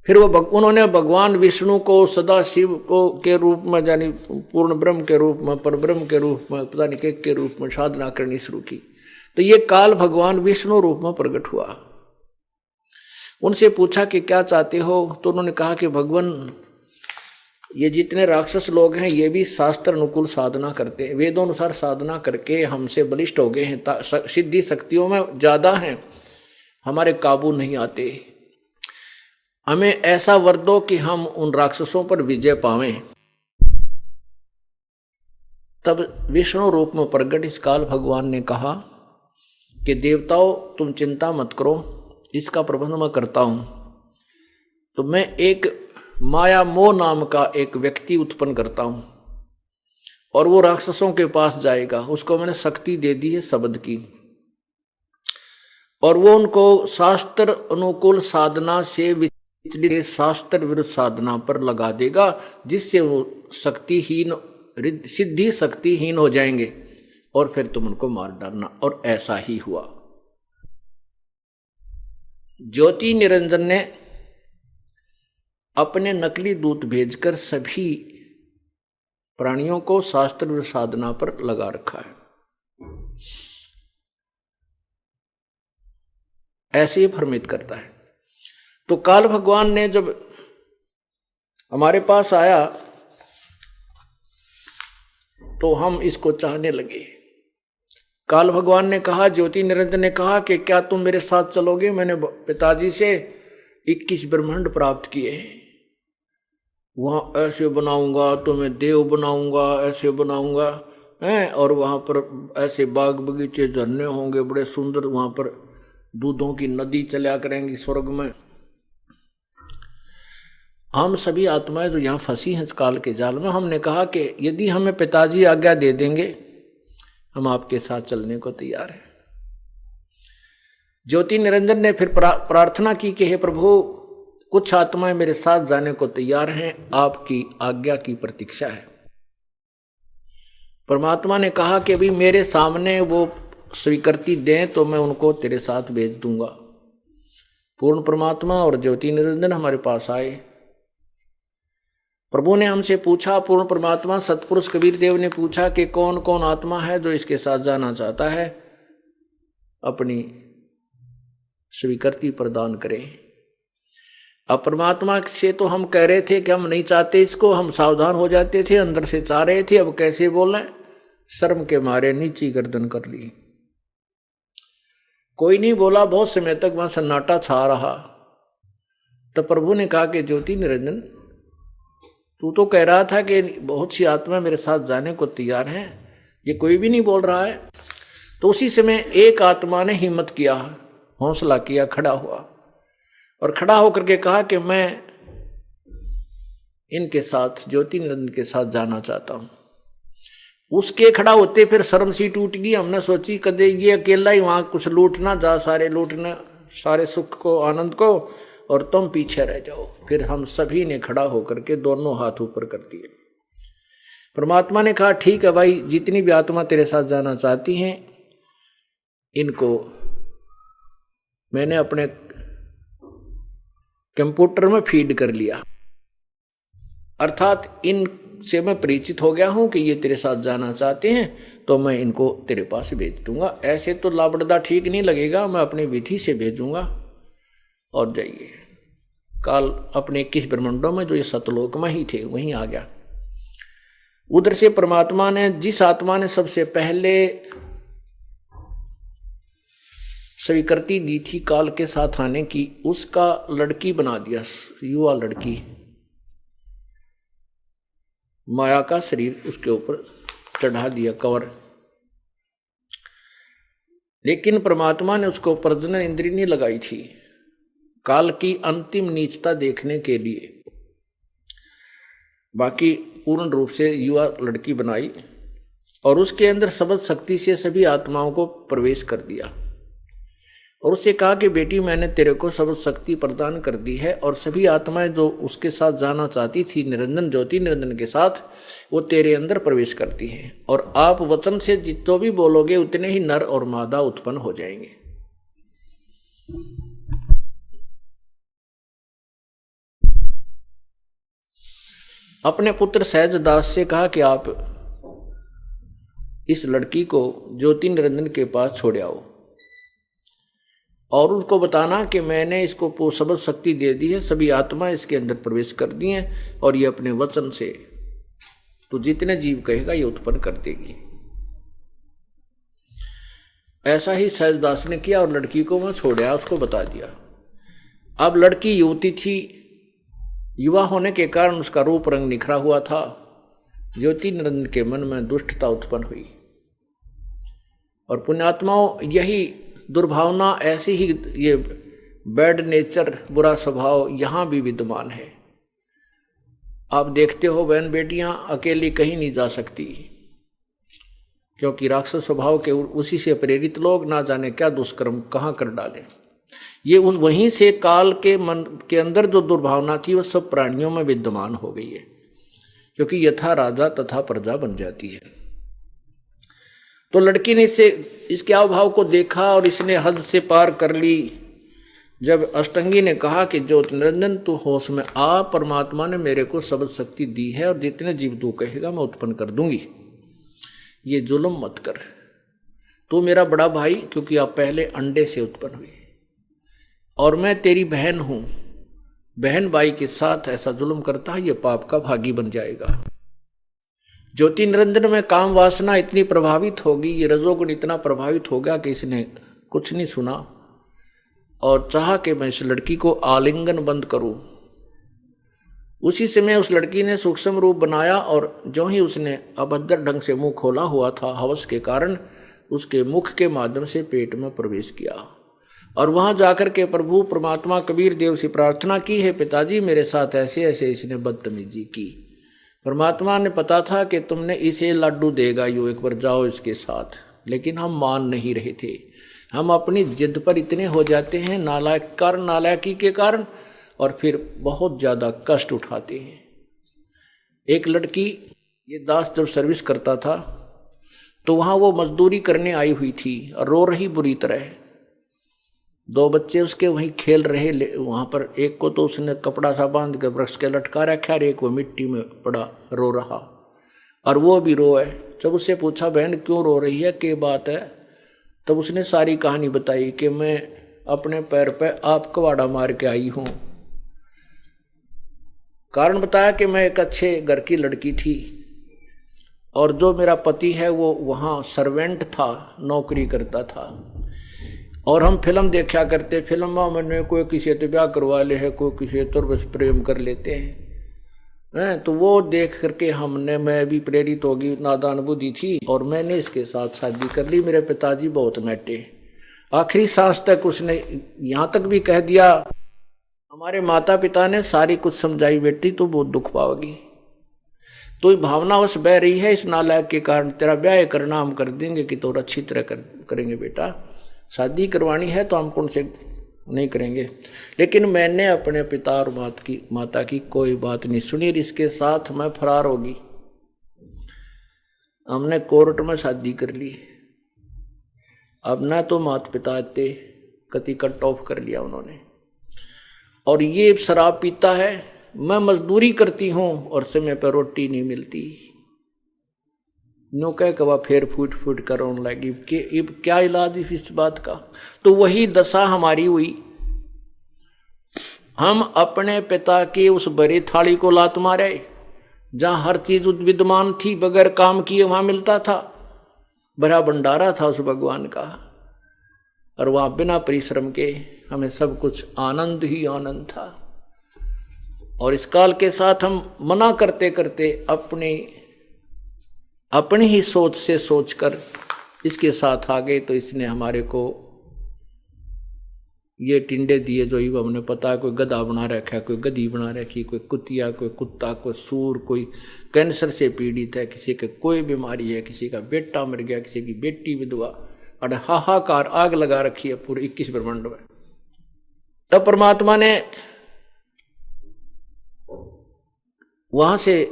फिर उन्होंने भगवान विष्णु को, सदा शिव को के रूप में, यानी पूर्ण ब्रह्म के रूप में, परब्रह्म के रूप में, पता नहीं के रूप में साधना करनी शुरू की। तो ये काल भगवान विष्णु रूप में प्रकट हुआ। उनसे पूछा कि क्या चाहते हो? तो उन्होंने कहा कि भगवान, ये जितने राक्षस लोग हैं ये भी शास्त्र अनुकूल साधना करते हैं, वेदों अनुसार साधना करके हमसे बलिष्ठ हो गए हैं, सिद्धि शक्तियों में ज्यादा हैं, हमारे काबू नहीं आते। हमें ऐसा वर दो कि हम उन राक्षसों पर विजय पावें। तब विष्णु रूप में प्रकट इस काल भगवान ने कहा कि देवताओं तुम चिंता मत करो, इसका प्रबंध मैं करता हूं। तो मैं एक माया मोह नाम का एक व्यक्ति उत्पन्न करता हूं और वो राक्षसों के पास जाएगा। उसको मैंने शक्ति दे दी है शब्द की, और वो उनको शास्त्र अनुकूल साधना से विचलित शास्त्र विरुद्ध साधना पर लगा देगा, जिससे वो शक्तिहीन, सिद्धि शक्तिहीन हो जाएंगे और फिर तुम उनको मार डालना। और ऐसा ही हुआ। ज्योति निरंजन ने अपने नकली दूत भेजकर सभी प्राणियों को शास्त्र साधना पर लगा रखा है। ऐसे ही भ्रमित करता है। तो काल भगवान ने जब हमारे पास आया तो हम इसको चाहने लगे। काल भगवान ने कहा, ज्योति निरंजन ने कहा कि क्या तुम मेरे साथ चलोगे? मैंने पिताजी से 21 ब्रह्मांड प्राप्त किए हैं, वहां ऐसे बनाऊंगा, तुम्हें देव बनाऊंगा, ऐसे बनाऊंगा हैं, और वहां पर ऐसे बाग बगीचे, झरने होंगे बड़े सुंदर, वहां पर दूधों की नदी चला करेंगी स्वर्ग में। हम सभी आत्माएं जो यहाँ फंसी हैं काल के जाल में, हमने कहा कि यदि हमें पिताजी आज्ञा दे देंगे हम आपके साथ चलने को तैयार हैं। ज्योति निरंजन ने फिर प्रार्थना की कि हे प्रभु, कुछ आत्माएं मेरे साथ जाने को तैयार हैं, आपकी आज्ञा की प्रतीक्षा है। परमात्मा ने कहा कि भी मेरे सामने वो स्वीकृति दें तो मैं उनको तेरे साथ भेज दूंगा। पूर्ण परमात्मा और ज्योति निरंजन हमारे पास आए। प्रभु ने हमसे पूछा, पूर्ण परमात्मा सतपुरुष कबीर देव ने पूछा कि कौन कौन आत्मा है जो इसके साथ जाना चाहता है, अपनी स्वीकृति प्रदान करें। अब परमात्मा से तो हम कह रहे थे कि हम नहीं चाहते इसको, हम सावधान हो जाते थे, अंदर से चाह रहे थे, अब कैसे बोले, शर्म के मारे नीची गर्दन कर ली। कोई नहीं बोला, बहुत समय तक वहां सन्नाटा छा रहा। तो प्रभु ने कहा कि ज्योति निरंजन, तू तो कह रहा था कि बहुत सी आत्मा मेरे साथ जाने को तैयार हैं, ये कोई भी नहीं बोल रहा है। तो उसी समय एक आत्मा ने हिम्मत किया, हौसला किया, खड़ा हुआ और खड़ा होकर के कहा कि मैं इनके साथ, ज्योति निरंजन के साथ जाना चाहता हूं। उसके खड़ा होते फिर शर्म सी टूट गई। हमने सोची कदे ये अकेला ही वहां कुछ लूटना जा, सारे लूटना, सारे सुख को, आनंद को, और तुम पीछे रह जाओ। फिर हम सभी ने खड़ा होकर के दोनों हाथ ऊपर कर दिए। परमात्मा ने कहा ठीक है भाई, जितनी भी आत्मा तेरे साथ जाना चाहती हैं इनको मैंने अपने कंप्यूटर में फीड कर लिया, अर्थात इनसे मैं परिचित हो गया हूं कि ये तेरे साथ जाना चाहते हैं, तो मैं इनको तेरे पास भेज दूंगा। ऐसे तो लाबड़दा ठीक नहीं लगेगा, मैं अपनी विधि से भेजूंगा। और जाइए, काल अपने 21 ब्रह्मांडों में जो ये सतलोक में ही थे वहीं आ गया। उधर से परमात्मा ने, जिस आत्मा ने सबसे पहले स्वीकृति दी थी काल के साथ आने की, उसका लड़की बना दिया, युवा लड़की, माया का शरीर उसके ऊपर चढ़ा दिया, कवर। लेकिन परमात्मा ने उसको प्रजनन इंद्रिय नहीं लगाई थी, काल की अंतिम नीचता देखने के लिए। बाकी पूर्ण रूप से युवा लड़की बनाई और उसके अंदर शब्द शक्ति से सभी आत्माओं को प्रवेश कर दिया और उससे कहा कि बेटी मैंने तेरे को शब्द शक्ति प्रदान कर दी है और सभी आत्माएं जो उसके साथ जाना चाहती थी निरंजन ज्योति निरंजन के साथ, वो तेरे अंदर प्रवेश करती हैं और आप वचन से जितो भी बोलोगे उतने ही नर और मादा उत्पन्न हो जाएंगे। अपने पुत्र सहज दास से कहा कि आप इस लड़की को ज्योति निरंजन के पास छोड़ आओ और उनको बताना कि मैंने इसको शब्द शक्ति दे दी है, सभी आत्मा इसके अंदर प्रवेश कर दी हैं और ये अपने वचन से तो जितने जीव कहेगा ये उत्पन्न कर देगी। ऐसा ही सहजदास ने किया और लड़की को वहां छोड़ा, उसको बता दिया। अब लड़की युवती थी, युवा होने के कारण उसका रूप रंग निखरा हुआ था। ज्योति निरंजन के मन में दुष्टता उत्पन्न हुई और पुण्यात्माओं यही दुर्भावना, ऐसी ही ये बैड नेचर, बुरा स्वभाव यहां भी विद्यमान है। आप देखते हो बहन बेटियां अकेली कहीं नहीं जा सकती क्योंकि राक्षस स्वभाव के उसी से प्रेरित लोग ना जाने क्या दुष्कर्म कहां कर डाले। ये उस वहीं से काल के मन के अंदर जो दुर्भावना थी वह सब प्राणियों में विद्यमान हो गई है क्योंकि यथा राजा तथा प्रजा बन जाती है। तो लड़की ने इसके अभाव को देखा और इसने हद से पार कर ली। जब अष्टंगी ने कहा कि ज्योति निरंजन तू होश में आ, परमात्मा ने मेरे को शब्द शक्ति दी है और जितने जीव तू कहेगा मैं उत्पन्न कर दूंगी, ये जुल्म मत कर, तू मेरा बड़ा भाई क्योंकि आप पहले अंडे से उत्पन्न हुए और मैं तेरी बहन हूं, बहन भाई के साथ ऐसा जुल्म करता है ये पाप का भागी बन जाएगा। ज्योति निरंजन में काम वासना इतनी प्रभावित होगी, ये रजोगुण इतना प्रभावित होगा कि इसने कुछ नहीं सुना और चाहा कि मैं इस लड़की को आलिंगन बंद करूं। उसी समय उस लड़की ने सूक्ष्म रूप बनाया और जो ही उसने अभद्र ढंग से मुंह खोला हुआ था हवस के कारण, उसके मुख के माध्यम से पेट में प्रवेश किया और वहां जाकर के प्रभु परमात्मा कबीर देव से प्रार्थना की है पिताजी मेरे साथ ऐसे ऐसे इसने बदतमीजी की। परमात्मा ने पता था कि तुमने इसे लड्डू देगा, यो एक बार जाओ इसके साथ, लेकिन हम मान नहीं रहे थे। हम अपनी जिद पर इतने हो जाते हैं नालायकी के कारण और फिर बहुत ज्यादा कष्ट उठाते हैं। एक लड़की, ये दास जब सर्विस करता था तो वहां वो मजदूरी करने आई हुई थी और रो रही बुरी तरह। दो बच्चे उसके वहीं खेल रहे वहां पर, एक को तो उसने कपड़ा सा बांध के वृक्ष के लटका रखा और एक वो मिट्टी में पड़ा रो रहा और वो भी रोए। जब उससे पूछा बहन क्यों रो रही है, क्या बात है, तब उसने सारी कहानी बताई कि मैं अपने पैर पे आप कवाड़ा मार के आई हूं। कारण बताया कि मैं एक अच्छे घर की लड़की थी और जो मेरा पति है वो वहां सर्वेंट था, नौकरी करता था और हम फिल्म देखा करते। फिल्म में कोई किसी तो ब्याह करवा ले है, कोई किसी तो बस प्रेम कर लेते हैं। तो वो देख करके मैं भी प्रेरित होगी, नादान बुद्धि थी और मैंने इसके साथ शादी कर ली। मेरे पिताजी बहुत नटे, आखिरी सांस तक उसने यहाँ तक भी कह दिया, हमारे माता पिता ने सारी कुछ समझाई, बेटी तो बहुत दुख पाओगी, तो भावनावश बह रही है इस नालायक के कारण, तेरा ब्याह करना हम कर देंगे कि तो अच्छी तरह करेंगे बेटा, शादी करवानी है तो हम कौन से नहीं करेंगे। लेकिन मैंने अपने पिता और माता की कोई बात नहीं सुनी, इसके साथ मैं फरार होगी। हमने कोर्ट में शादी कर ली। अब ना तो माता पिता आते, कति कट ऑफ कर लिया उन्होंने। और ये शराब पीता है, मैं मजदूरी करती हूं और समय पर रोटी नहीं मिलती। नो कह कवा फेर फूट फूट कर रोने लगी कि क्या इलाज इस बात का। तो वही दशा हमारी हुई। हम अपने पिता की उस बड़ी थाली को लात मारे जहां हर चीज विद्यमान थी, बगैर काम किए वहां मिलता था, बड़ा भंडारा था उस भगवान का, और वहां बिना परिश्रम के हमें सब कुछ आनंद ही आनंद था। और इस काल के साथ हम मना करते करते अपनी ही सोच से सोचकर इसके साथ आ गए, तो इसने हमारे को ये टिंडे दिए जो ही हमने पता है, कोई गधा बना रखा है, कोई गधी बना रखी, कोई कुतिया, कोई कुत्ता, कोई सूर, कोई कैंसर से पीड़ित है, किसी के कोई बीमारी है, किसी का बेटा मर गया, किसी की बेटी विधवा, और हाहाकार आग लगा रखी है पूरे 21 ब्रह्मांड में। तब परमात्मा ने वहां से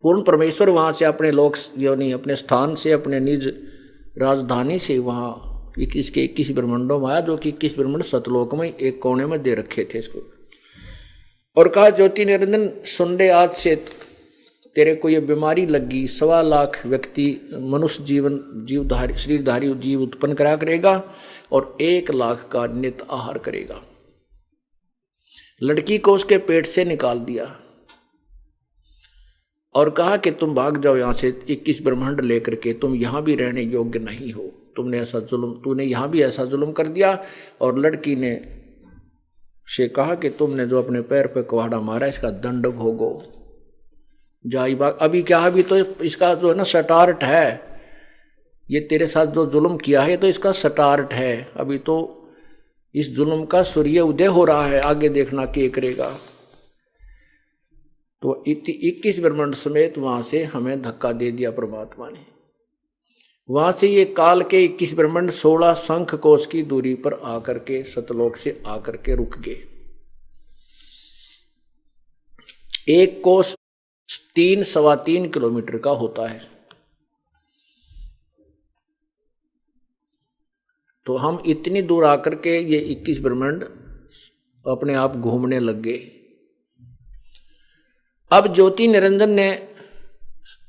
पूर्ण परमेश्वर वहां से अपने लोक यानी अपने स्थान से, अपने निज राजधानी से वहां 21 ब्रह्मांडों में आया, जो कि 21 ब्रह्मांड सतलोक में एक कोने में दे रखे थे इसको, और कहा ज्योति निरंजन सुन ले, आज से तेरे को ये बीमारी लगी, 1.25 लाख व्यक्ति मनुष्य जीवधारी शरीरधारी जीव उत्पन्न करा करेगा और 1 लाख का नित आहार करेगा। लड़की को उसके पेट से निकाल दिया और कहा कि तुम भाग जाओ यहां से, 21 ब्रह्मांड लेकर के, तुम यहां भी रहने योग्य नहीं हो, तुमने ऐसा जुल्म, तूने यहां भी ऐसा जुल्म कर दिया। और लड़की ने से कहा कि तुमने जो अपने पैर पे कुहाड़ा मारा, इसका दंड भोगो, जाई बाग। अभी क्या, अभी तो इसका जो है ना स्टार्ट है, ये तेरे साथ जो जुल्म किया है तो इसका स्टार्ट है, अभी तो इस जुल्म का सूर्य उदय हो रहा है, आगे देखना क्या करेगा। तो 21 ब्रह्मांड समेत वहां से हमें धक्का दे दिया परमात्मा ने। वहां से ये काल के 21 ब्रह्मांड 16 शंख कोश की दूरी पर आकर के सतलोक से आकर के रुक गए। एक कोश 3-3.25 किलोमीटर का होता है। तो हम इतनी दूर आकर के ये 21 ब्रह्मांड अपने आप घूमने लग गए। अब ज्योति निरंजन ने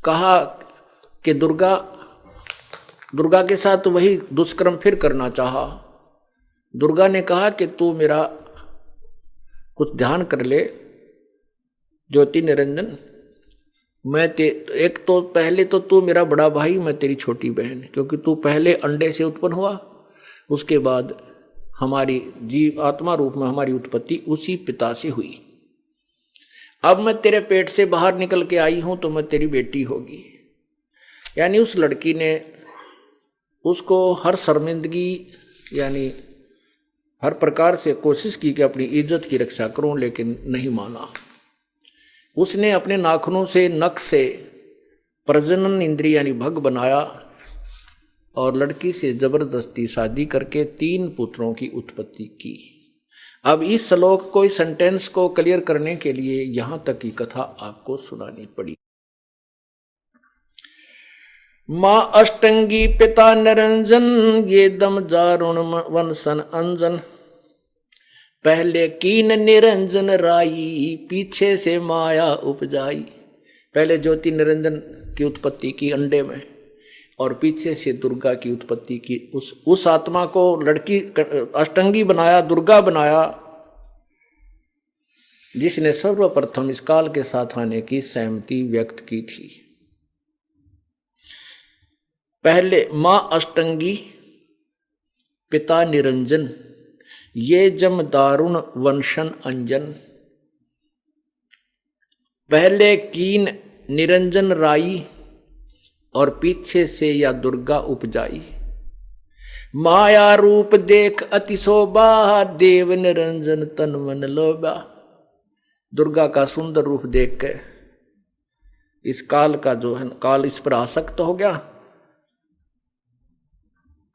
कहा कि दुर्गा के साथ वही दुष्कर्म फिर करना चाहा। दुर्गा ने कहा कि तू मेरा कुछ ध्यान कर ले ज्योति निरंजन, मैं एक तो पहले तो तू मेरा बड़ा भाई, मैं तेरी छोटी बहन, क्योंकि तू पहले अंडे से उत्पन्न हुआ, उसके बाद हमारी जीव आत्मा रूप में हमारी उत्पत्ति उसी पिता से हुई। अब मैं तेरे पेट से बाहर निकल के आई हूं तो मैं तेरी बेटी होगी। यानी उस लड़की ने उसको हर शर्मिंदगी यानी हर प्रकार से कोशिश की कि अपनी इज्जत की रक्षा करूं, लेकिन नहीं माना। उसने अपने नाखूनों से, नख से प्रजनन इंद्रिय यानी भग बनाया और लड़की से जबरदस्ती शादी करके 3 पुत्रों की उत्पत्ति की। अब इस श्लोक को, इस सेंटेंस को क्लियर करने के लिए यहां तक की कथा आपको सुनानी पड़ी। मां अष्टंगी पिता निरंजन, ये दम जारुण वंशन अंजन। पहले कीन निरंजन राई, पीछे से माया उपजाई। पहले ज्योति निरंजन की उत्पत्ति की अंडे में, और पीछे से दुर्गा की उत्पत्ति की। उस आत्मा को लड़की अष्टंगी बनाया, दुर्गा बनाया, जिसने सर्वप्रथम इस काल के साथ आने की सहमति व्यक्त की थी। पहले मां अष्टंगी पिता निरंजन, ये जम दारुण वंशन अंजन। पहले कीन निरंजन राई, और पीछे से या दुर्गा उपजाई। माया रूप देख अति शोभा, देव निरंजन तन मन लोभा। दुर्गा का सुंदर रूप देख के इस काल का जो है, काल इस पर आसक्त हो गया।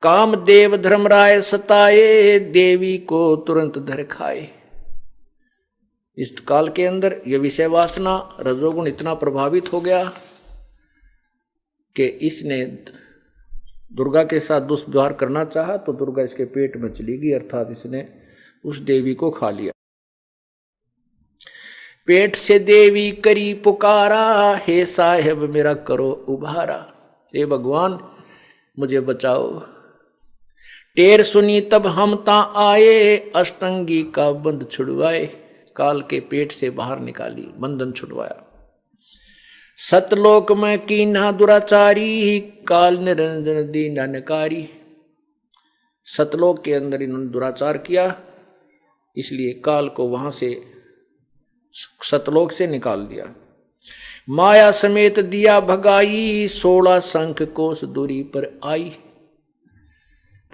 काम देव धर्मराय सताए, देवी को तुरंत धर खाए। इस काल के अंदर ये विषय वासना रजोगुण इतना प्रभावित हो गया कि इसने दुर्गा के साथ दुष्व्यवहार करना चाहा, तो दुर्गा इसके पेट में चली गई, अर्थात इसने उस देवी को खा लिया। पेट से देवी करी पुकारा, हे साहेब मेरा करो उभारा। हे भगवान मुझे बचाओ। टेर सुनी तब हम ता आए, अष्टंगी का बंध छुड़वाए। काल के पेट से बाहर निकाली, बंधन छुड़वाया। सतलोक में कीन्हा दुराचारी, काल निरंजन दीना नकारी। सतलोक के अंदर इन्होंने दुराचार किया, इसलिए काल को वहां से सतलोक से निकाल दिया। माया समेत दिया भगाई, 16 शंख कोस दूरी पर आई।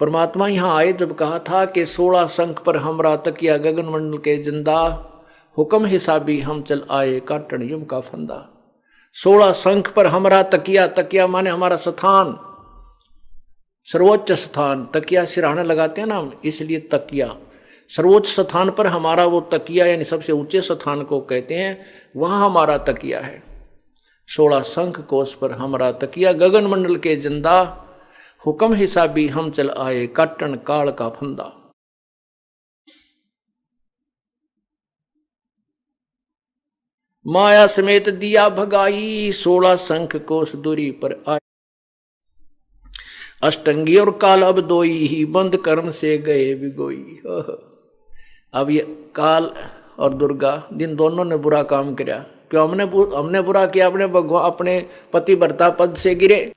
परमात्मा यहाँ आए जब कहा था कि 16 शंख पर हमरा तकिया गगन मंडल के जिंदा, हुक्म हिसाबी हम चल आए काटन यम का फंदा। 16 शंख पर हमरा तकिया, तकिया माने हमारा स्थान, सर्वोच्च स्थान। तकिया सिरहाने लगाते हैं ना हम, इसलिए तकिया। सर्वोच्च स्थान पर हमारा वो तकिया, यानी सबसे ऊंचे स्थान को कहते हैं, वहां हमारा तकिया है। 16 शंख कोस पर हमारा तकिया गगन मंडल के जिंदा, हुक्म हिसाबी हम चल आए काटन काल का फंदा। माया समेत दिया भगाई, 16 शंख कोस दूरी पर आए। अष्टंगी और काल अब दोई ही, बंद कर्म से गए बिगोई। अब ये काल और दुर्गा जिन दोनों ने बुरा काम किया, क्यों हमने बुरा किया, अपने भगवान अपने पति भर्ता पद से गिरे।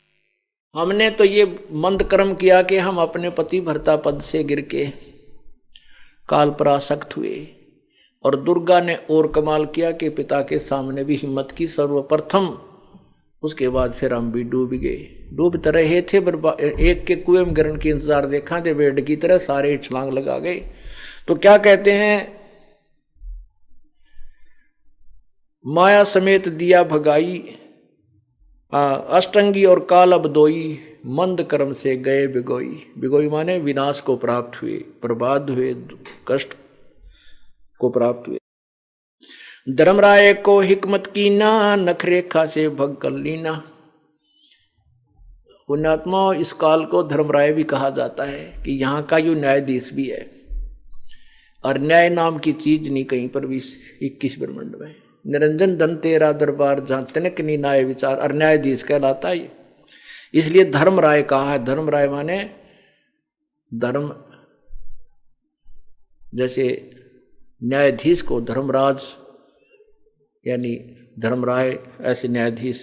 हमने तो ये मंद कर्म किया कि हम अपने पति भर्ता पद से गिर के काल पर आसक्त हुए। और दुर्गा ने और कमाल किया कि पिता के सामने भी हिम्मत की सर्वप्रथम, उसके बाद फिर हम भी डूब गए। डूब तो रहे थे, एक के कुएं में गिरने की इंतजार देखा थे, बेड की तरह सारे छलांग लगा गए। तो क्या कहते हैं, माया समेत दिया भगाई, अष्टंगी और काल अब दोई, मंद कर्म से गए बिगोई। बिगोई माने विनाश को प्राप्त हुए, बर्बाद हुए, कष्ट को प्राप्त हुए। धर्मराय को हिकमत कीना, नखरेखा से भग कर लीना। पुण्यात्मा, इस काल को धर्मराय भी कहा जाता है कि यहाँ का यो न्यायाधीश भी है। और न्याय नाम की चीज नहीं कहीं पर भी 21 ब्रह्मांड में। निरंजन धन तेरा दरबार, जहां तनिक नी न्याय विचार, और न्यायाधीश कहलाता है। इसलिए धर्मराय कहा है। धर्मराय माने धर्म, जैसे न्यायाधीश को धर्मराज यानी धर्मराय, ऐसे न्यायाधीश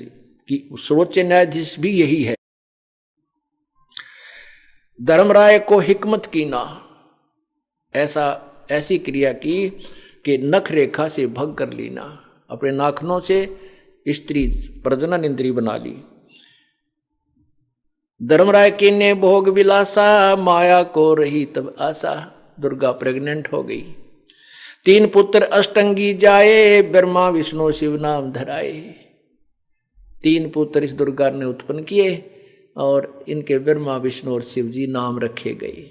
की सर्वोच्च न्यायाधीश भी यही है। धर्मराय को हिकमत कीना, ऐसी क्रिया की कि नख रेखा से भग कर लीना, अपने नाखनों से स्त्री प्रजनन इंद्री बना ली। धर्मराय की ने भोग विलासा, माया को रही तब आशा। दुर्गा प्रेग्नेंट हो गई। 3 पुत्र अष्टंगी जाए, ब्रह्मा विष्णु शिव नाम धराए। 3 पुत्र इस दुर्गा ने उत्पन्न किए और इनके ब्रह्मा विष्णु और शिव जी नाम रखे गए।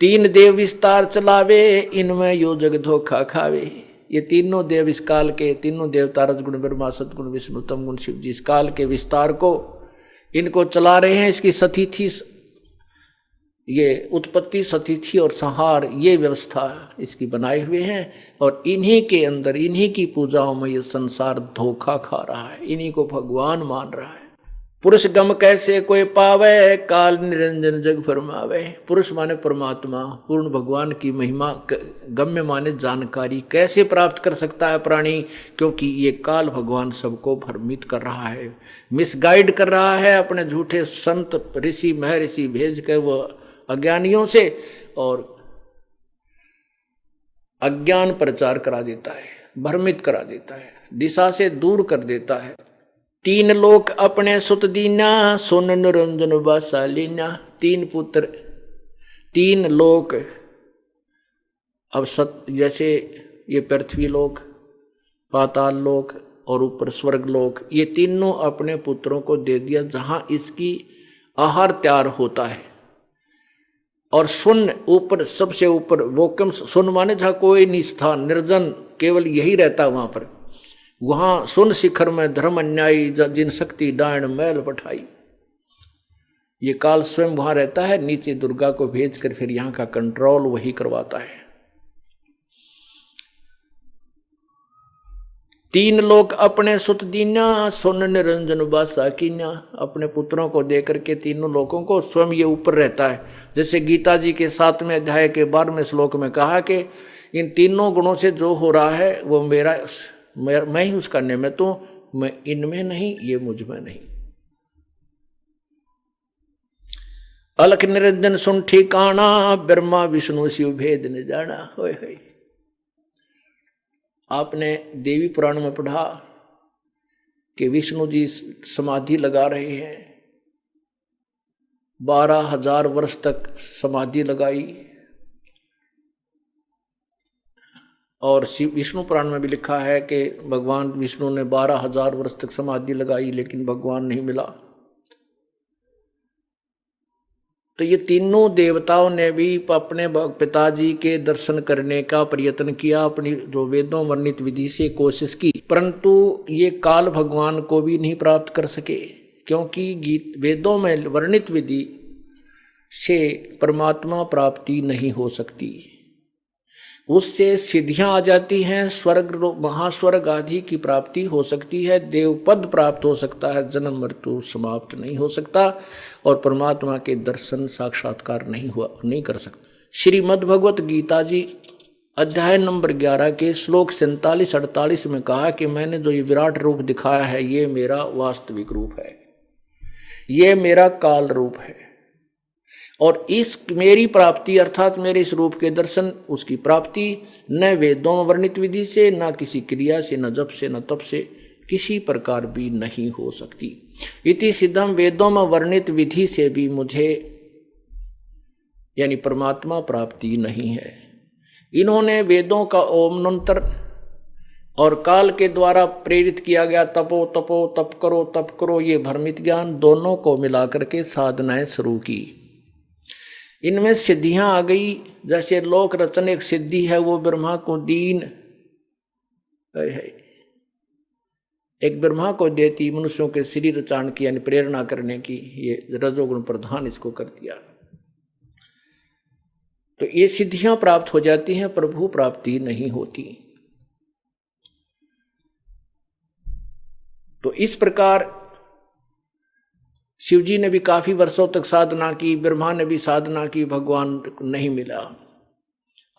3 देव विस्तार चलावे, इनमें यो जग धोखा खावे। ये तीनों देव इस काल के, तीनों देवता रजगुण ब्रह्मा सतगुण विष्णु तमगुण शिव जी, इस काल के विस्तार को इनको चला रहे हैं। इसकी सतिथि, ये उत्पत्ति सतिथि और संहार, ये व्यवस्था इसकी बनाए हुए हैं। और इन्हीं के अंदर, इन्हीं की पूजाओं में ये संसार धोखा खा रहा है, इन्हीं को भगवान मान रहा है। पुरुष गम कैसे कोई पावे, काल निरंजन जग फरमावे। पुरुष माने परमात्मा, पूर्ण भगवान की महिमा, गम्य माने जानकारी कैसे प्राप्त कर सकता है प्राणी, क्योंकि ये काल भगवान सबको भ्रमित कर रहा है, मिसगाइड कर रहा है। अपने झूठे संत ऋषि महर्षि भेज कर वो अज्ञानियों से और अज्ञान प्रचार करा देता है, भ्रमित करा देता है, दिशा से दूर कर देता है। 3 लोक अपने सुत दीना, सुन निरंजन बासा लीना। 3 पुत्र, 3 लोक। अब जैसे ये पृथ्वी लोक, पाताल लोक और ऊपर स्वर्ग लोक, ये तीनों अपने पुत्रों को दे दिया, जहां इसकी आहार तैयार होता है। और सुन ऊपर, सबसे ऊपर वोकम, सुन माने जहां कोई नहीं स्थान, निर्जन, केवल यही रहता वहां पर। वहां सुन शिखर में धर्म अन्यायी, जिन शक्ति डायण मैल पठाई। ये काल स्वयं वहां रहता है, नीचे दुर्गा को भेजकर फिर यहां का कंट्रोल वही करवाता है। 3 लोग अपने सुत दीना, सुन निरंजन बासा कीना। अपने पुत्रों को देकर के तीनों लोगों को स्वयं ये ऊपर रहता है। जैसे गीता जी के 7वें अध्याय के 12वें श्लोक में कहा कि इन तीनों गुणों से जो हो रहा है वो मैं ही उसका निमित्त हूं, मैं इनमें नहीं, ये मुझ में नहीं। अलख निरंजन सुन ठिकाना, ब्रह्मा विष्णु शिव भेद न जाना। होय होय। आपने देवी पुराण में पढ़ा कि विष्णु जी समाधि लगा रहे हैं 12,000 वर्ष तक समाधि लगाई। और शिव विष्णु पुराण में भी लिखा है कि भगवान विष्णु ने 12,000 वर्ष तक समाधि लगाई लेकिन भगवान नहीं मिला। तो ये तीनों देवताओं ने भी अपने पिताजी के दर्शन करने का प्रयत्न किया, अपनी जो वेदों वर्णित विधि से कोशिश की, परंतु ये काल भगवान को भी नहीं प्राप्त कर सके, क्योंकि वेदों में वर्णित विधि से परमात्मा प्राप्ति नहीं हो सकती। उससे सिद्धियां आ जाती हैं, स्वर्ग महास्वर्ग आदि की प्राप्ति हो सकती है, देवपद प्राप्त हो सकता है, जन्म मृत्यु समाप्त नहीं हो सकता और परमात्मा के दर्शन साक्षात्कार नहीं कर सकता। श्रीमद् भगवत गीता जी अध्याय नंबर 11 के श्लोक 47-48 में कहा कि मैंने जो ये विराट रूप दिखाया है ये मेरा वास्तविक रूप है, ये मेरा काल रूप है, और इस मेरी प्राप्ति अर्थात मेरे इस रूप के दर्शन उसकी प्राप्ति न वेदों में वर्णित विधि से, न किसी क्रिया से, न जप से, न तप से किसी प्रकार भी नहीं हो सकती। इति सिद्धम, वेदों में वर्णित विधि से भी मुझे यानी परमात्मा प्राप्ति नहीं है। इन्होंने वेदों का ओम मंत्र और काल के द्वारा प्रेरित किया गया तपो तपो तप करो ये भ्रमित ज्ञान दोनों को मिलाकर के साधनाएं शुरू की। इनमें सिद्धियां आ गई, जैसे लोक रचन एक सिद्धि है, वो ब्रह्मा को दीन एक ब्रह्मा को देती मनुष्यों के शरीर रचान की यानी प्रेरणा करने की, ये रजोगुण प्रधान इसको कर दिया। तो ये सिद्धियां प्राप्त हो जाती हैं, प्रभु प्राप्ति नहीं होती। तो इस प्रकार शिव जी ने भी काफी वर्षों तक साधना की, ब्रह्मा ने भी साधना की, भगवान नहीं मिला।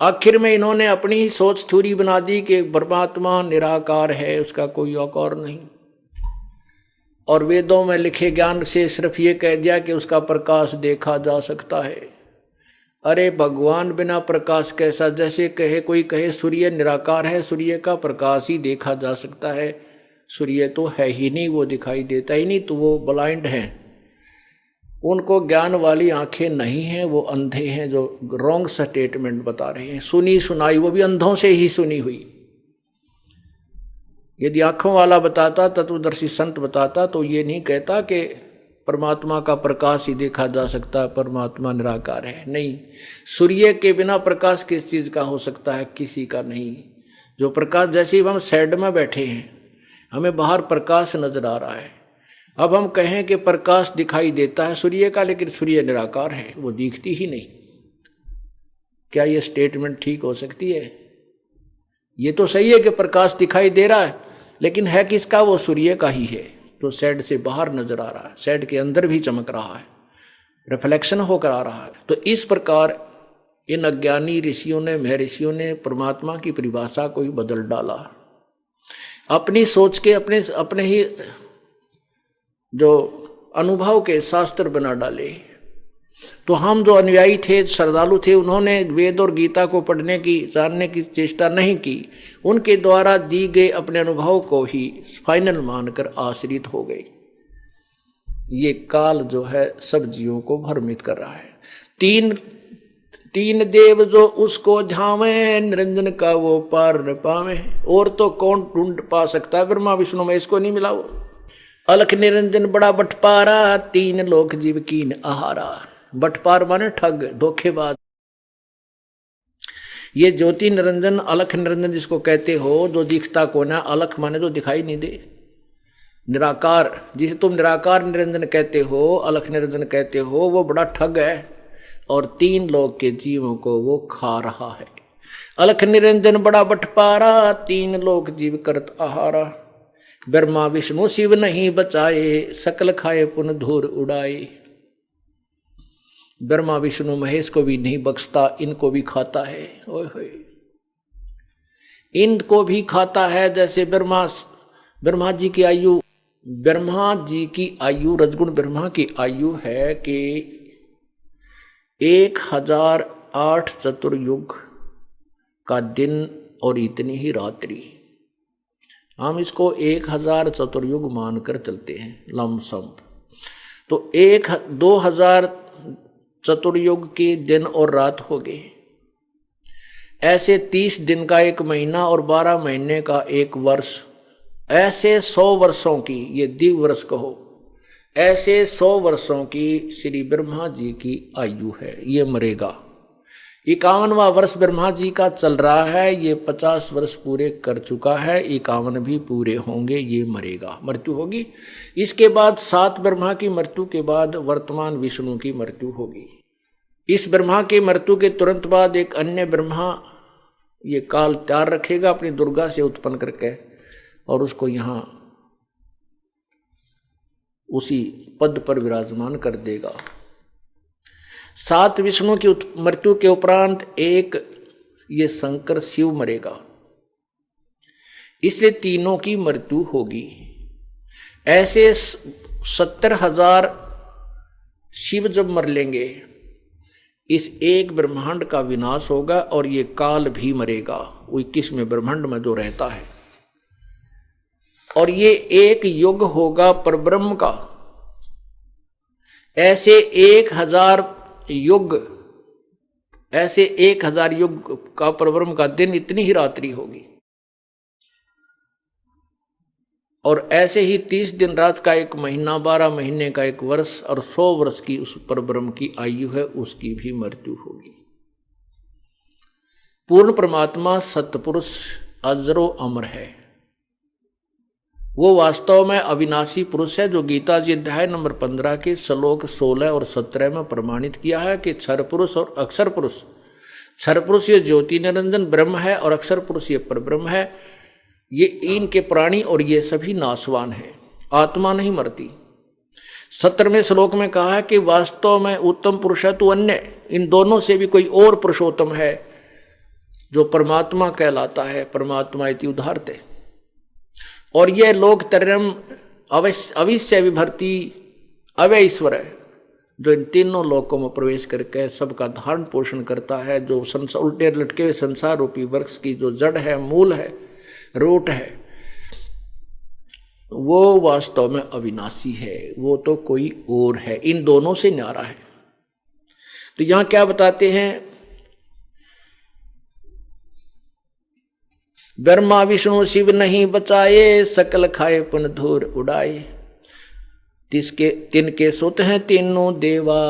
आखिर में इन्होंने अपनी ही सोच थूरी बना दी कि परमात्मा निराकार है, उसका कोई आकार नहीं, और वेदों में लिखे ज्ञान से सिर्फ ये कह दिया कि उसका प्रकाश देखा जा सकता है। अरे भगवान बिना प्रकाश कैसा, जैसे कोई कहे सूर्य निराकार है, सूर्य का प्रकाश ही देखा जा सकता है, सूर्य तो है ही नहीं, वो दिखाई देता ही नहीं, तो वो ब्लाइंड है, उनको ज्ञान वाली आंखें नहीं हैं, वो अंधे हैं, जो रॉन्ग स्टेटमेंट बता रहे हैं। सुनी सुनाई वो भी अंधों से ही सुनी हुई। यदि आंखों वाला बताता, तत्वदर्शी संत बताता, तो ये नहीं कहता कि परमात्मा का प्रकाश ही देखा जा सकता है, परमात्मा निराकार है। नहीं, सूर्य के बिना प्रकाश किस चीज का हो सकता है? किसी का नहीं। जो प्रकाश, जैसे हम शेड में बैठे हैं, हमें बाहर प्रकाश नजर आ रहा है, अब हम कहें कि प्रकाश दिखाई देता है सूर्य का, लेकिन सूर्य निराकार है, वो दिखती ही नहीं, क्या ये स्टेटमेंट ठीक हो सकती है? ये तो सही है कि प्रकाश दिखाई दे रहा है, लेकिन है किसका? वो सूर्य का ही है, तो शेड से बाहर नजर आ रहा है, शेड के अंदर भी चमक रहा है, रिफ्लेक्शन होकर आ रहा है। तो इस प्रकार इन अज्ञानी ऋषियों ने, महर्षियों ने परमात्मा की परिभाषा को ही बदल डाला, अपनी सोच के अपने ही जो अनुभव के शास्त्र बना डाले। तो हम जो अनुयायी थे, श्रद्धालु थे, उन्होंने वेद और गीता को पढ़ने की, जानने की चेष्टा नहीं की, उनके द्वारा दी गए अपने अनुभव को ही फाइनल मानकर आश्रित हो गए। ये काल जो है सब जीवों को भ्रमित कर रहा है। तीन देव जो उसको झावे, निरंजन का वो पार न पावे। और तो कौन ढूंढ पा सकता है? ब्रह्मा विष्णु में इसको नहीं मिला। वो अलख निरंजन बड़ा बटपारा, तीन लोक जीव कीन आहारा। बटपार माने ठग, धोखेबाज। ये ज्योति निरंजन, अलख निरंजन जिसको कहते हो, जो दिखता को ना, अलख माने जो दिखाई नहीं दे, निराकार जिसे तुम निराकार निरंजन कहते हो, अलख निरंजन कहते हो, वो बड़ा ठग है और तीन लोक के जीवों को वो खा रहा है। अलख निरंजन बड़ा बटपारा, तीन लोक जीव करत आहारा। ब्रह्मा विष्णु शिव नहीं बचाए, सकल खाए पुन धूर उड़ाए। ब्रह्मा विष्णु महेश को भी नहीं बख्शता, इनको भी खाता है। ओए होए, इनको भी खाता है। जैसे ब्रह्मा जी की आयु, रजगुण ब्रह्मा की आयु है कि 1008 चतुर्युग का दिन और इतनी ही रात्रि। हम इसको 1000 चतुर्युग मानकर चलते हैं लमसम। तो 2000 चतुर्युग के दिन और रात हो गए। ऐसे 30 दिन का एक महीना और 12 महीने का एक वर्ष, ऐसे 100 वर्षों की, ये दिव्य वर्ष कहो, ऐसे 100 वर्षों की श्री ब्रह्मा जी की आयु है। ये मरेगा। 51वां वर्ष ब्रह्मा जी का चल रहा है, ये 50 वर्ष पूरे कर चुका है, 51 भी पूरे होंगे, ये मरेगा, मृत्यु होगी। इसके बाद 7 ब्रह्मा की मृत्यु के बाद वर्तमान विष्णु की मृत्यु होगी। इस ब्रह्मा की मृत्यु के तुरंत बाद एक अन्य ब्रह्मा ये काल तैयार रखेगा अपनी दुर्गा से उत्पन्न करके, और उसको यहां उसी पद पर विराजमान कर देगा। 7 विष्णु की मृत्यु के उपरांत एक ये शंकर शिव मरेगा, इसलिए तीनों की मृत्यु होगी। ऐसे 70,000 शिव जब मर लेंगे, इस एक ब्रह्मांड का विनाश होगा और ये काल भी मरेगा, 21वें ब्रह्मांड में जो रहता है। और ये एक युग होगा परब्रह्म का। ऐसे 1000 युग, ऐसे 1000 युग का परब्रह्म का दिन, इतनी ही रात्रि होगी। और ऐसे ही 30 दिन रात का एक महीना, 12 महीने का एक वर्ष और 100 वर्ष की उस परब्रह्म की आयु है, उसकी भी मृत्यु होगी। पूर्ण परमात्मा सतपुरुष अजरो अमर है। वो वास्तव में अविनाशी पुरुष है, जो गीता जी अध्याय नंबर 15 के श्लोक 16 और 17 में प्रमाणित किया है कि क्षर पुरुष और अक्षर पुरुष, क्षर पुरुष ये ज्योति निरंजन ब्रह्म है और अक्षर पुरुष ये परब्रह्म है। ये इनके प्राणी और ये सभी नाशवान है, आत्मा नहीं मरती। 17वें श्लोक में कहा है कि वास्तव में उत्तम पुरुष है तो अन्य, इन दोनों से भी कोई और पुरुषोत्तम है जो परमात्मा कहलाता है। परमात्मा इति उदाहरते। और यह लोक त्रयम् अविश्य विभर्ति अव्यय ईश्वर है, जो इन तीनों लोकों में प्रवेश करके सबका धारण पोषण करता है, जो संसार उल्टे लटके हुए संसार रूपी वृक्ष की जो जड़ है, मूल है, रूट है, वो वास्तव में अविनाशी है, वो तो कोई और है, इन दोनों से न्यारा है। तो यहां क्या बताते हैं, ब्रह्मा विष्णु शिव नहीं बचाए, सकल खाए पुन धूर उड़ाए। तिनके सुत हैं तीनों देवा,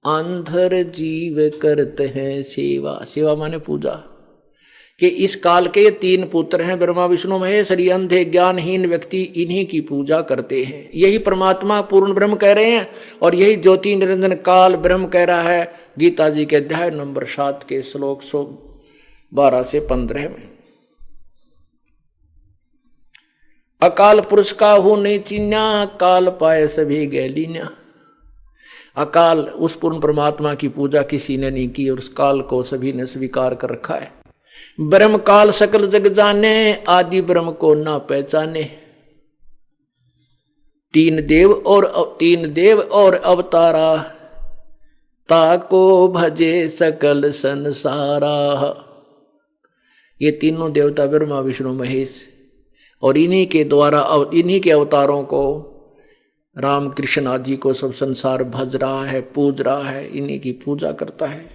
अंधर जीव करते हैं सेवा। सेवा माने पूजा। कि इस काल के 3 पुत्र हैं, ब्रह्मा विष्णु महेश, ये अंधे ज्ञानहीन व्यक्ति इन्हीं की पूजा करते हैं। यही परमात्मा पूर्ण ब्रह्म कह रहे हैं और यही ज्योति निरंजन काल ब्रह्म कह रहा है गीता जी के अध्याय नंबर 7 के श्लोक 12 से 15 में। अकाल पुरुष का हो नहीं चिन्या, काल पाए सभी गैलीन्या। अकाल उस पूर्ण परमात्मा की पूजा किसी ने नहीं की और उस काल को सभी ने स्वीकार कर रखा है। ब्रह्म काल सकल जग जाने, आदि ब्रह्म को ना पहचाने। 3 देव और अवतारा, ताको भजे सकल संसारा। ये तीनों देवता ब्रह्मा विष्णु महेश, और इन्हीं के द्वारा इन्हीं के अवतारों को राम कृष्ण आदि को सब संसार भज रहा है, पूज रहा है, इन्हीं की पूजा करता है।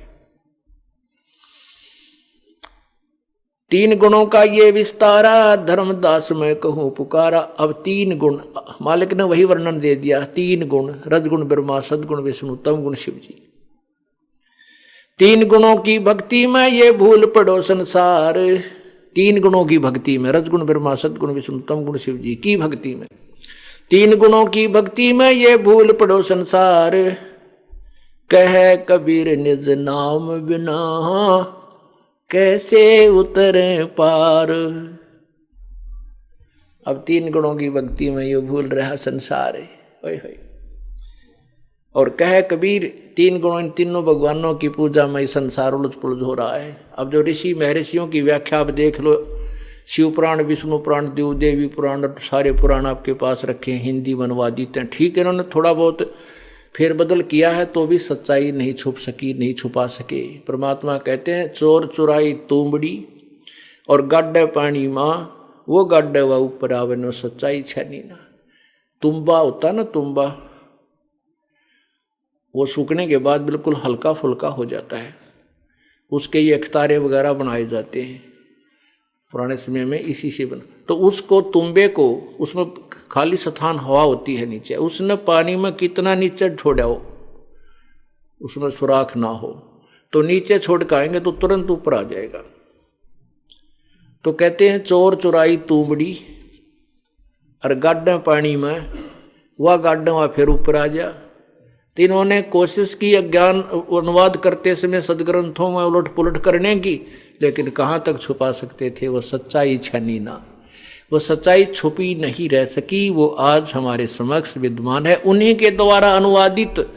3 गुणों का ये विस्तारा, धर्मदास मैं कहूं पुकारा। अब 3 गुण मालिक ने वही वर्णन दे दिया। 3 गुण, रजगुण ब्रह्मा, सदगुण विष्णु, तम गुण शिव जी। 3 गुणों की भक्ति में ये भूल पड़ो संसार। 3 गुणों की भक्ति में, रजगुण ब्रह्मा, सदगुण विष्णु, तम गुण शिव जी की भक्ति में, 3 गुणों की भक्ति में ये भूल पड़ो संसार। कह कबीर निज नाम बिना, कैसे उतरे पार। अब 3 गुणों की भक्ति में ये भूल रहा संसार है। ओए होए। और कह कबीर 3 गुणों, इन तीनों भगवानों की पूजा में संसार उलझ पुलझ हो रहा है। अब जो ऋषि महर्षियों की व्याख्या आप देख लो, शिव पुराण, विष्णु पुराण, देव देवी पुराण, सारे पुराण आपके पास रखे हैं, हिंदी बनवा देते हैं। ठीक है, इन्होंने थोड़ा बहुत फेरबदल किया है तो भी सच्चाई नहीं छुप सकी, नहीं छुपा सके। परमात्मा कहते हैं चोर चुराई तुमड़ी और गाड्डे पानी माँ, वो गाड्डे व ऊपर आवे नो सच्चाई छनी ना। तुम्बा होता ना, तुम्बा वो सूखने के बाद बिल्कुल हल्का फुल्का हो जाता है। उसके ये अखतारे वगैरह बनाए जाते हैं पुराने समय में, इसी से बना। तो उसको तुम्बे को, उसमें खाली स्थान हवा होती है नीचे, उसने पानी में कितना नीचे छोड़ा हो, उसमें सुराख ना हो, तो नीचे छोड़ के आएंगे तो तुरंत ऊपर आ जाएगा। तो कहते हैं चोर चुराई तुमड़ी और गाड्डा पानी में, वह गाड्डा वह फिर ऊपर आ जा। तो इन्होंने कोशिश की अज्ञान अनुवाद करते समय सदग्रंथों में उलट पुलट करने की, लेकिन कहाँ तक छुपा सकते थे। वो सच्चाई छनी ना, वो सच्चाई छुपी नहीं रह सकी, वो आज हमारे समक्ष विद्यमान है। उन्हीं के द्वारा अनुवादित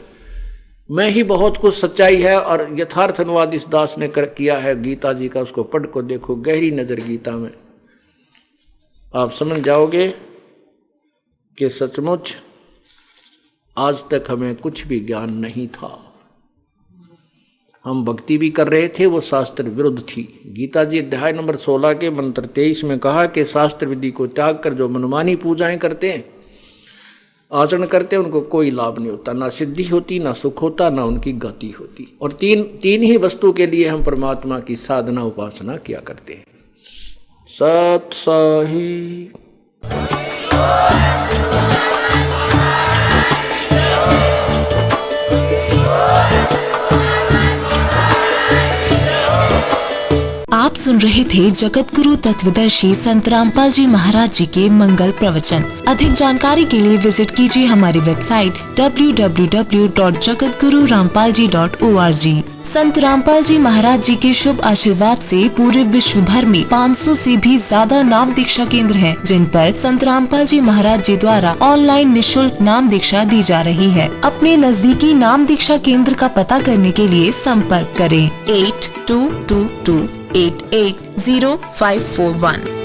में ही बहुत कुछ सच्चाई है। और यथार्थ अनुवाद इस दास ने किया है गीता जी का, उसको पढ़ को देखो, गहरी नजर गीता में, आप समझ जाओगे कि सचमुच आज तक हमें कुछ भी ज्ञान नहीं था। हम भक्ति भी कर रहे थे, वो शास्त्र विरुद्ध थी। गीता जी अध्याय नंबर 16 के मंत्र 23 में कहा कि शास्त्र विधि को त्याग कर जो मनमानी पूजाएं करते हैं, आचरण करते हैं, उनको कोई लाभ नहीं होता, ना सिद्धि होती, ना सुख होता, ना उनकी गति होती। और तीन ही वस्तु के लिए हम परमात्मा की साधना उपासना किया करते हैं। सत सही आप सुन रहे थे जगत गुरु तत्वदर्शी संत रामपाल जी महाराज जी के मंगल प्रवचन। अधिक जानकारी के लिए विजिट कीजिए हमारी वेबसाइट www.jagatgururampalji.org। संत रामपाल जी महाराज जी के शुभ आशीर्वाद से पूरे विश्व भर में 500 से भी ज्यादा नाम दीक्षा केंद्र हैं, जिन पर संत रामपाल जी महाराज जी द्वारा ऑनलाइन निशुल्क नाम दीक्षा दी जा रही है। अपने नजदीकी नाम दीक्षा केंद्र का पता करने के लिए संपर्क करें 8222880541।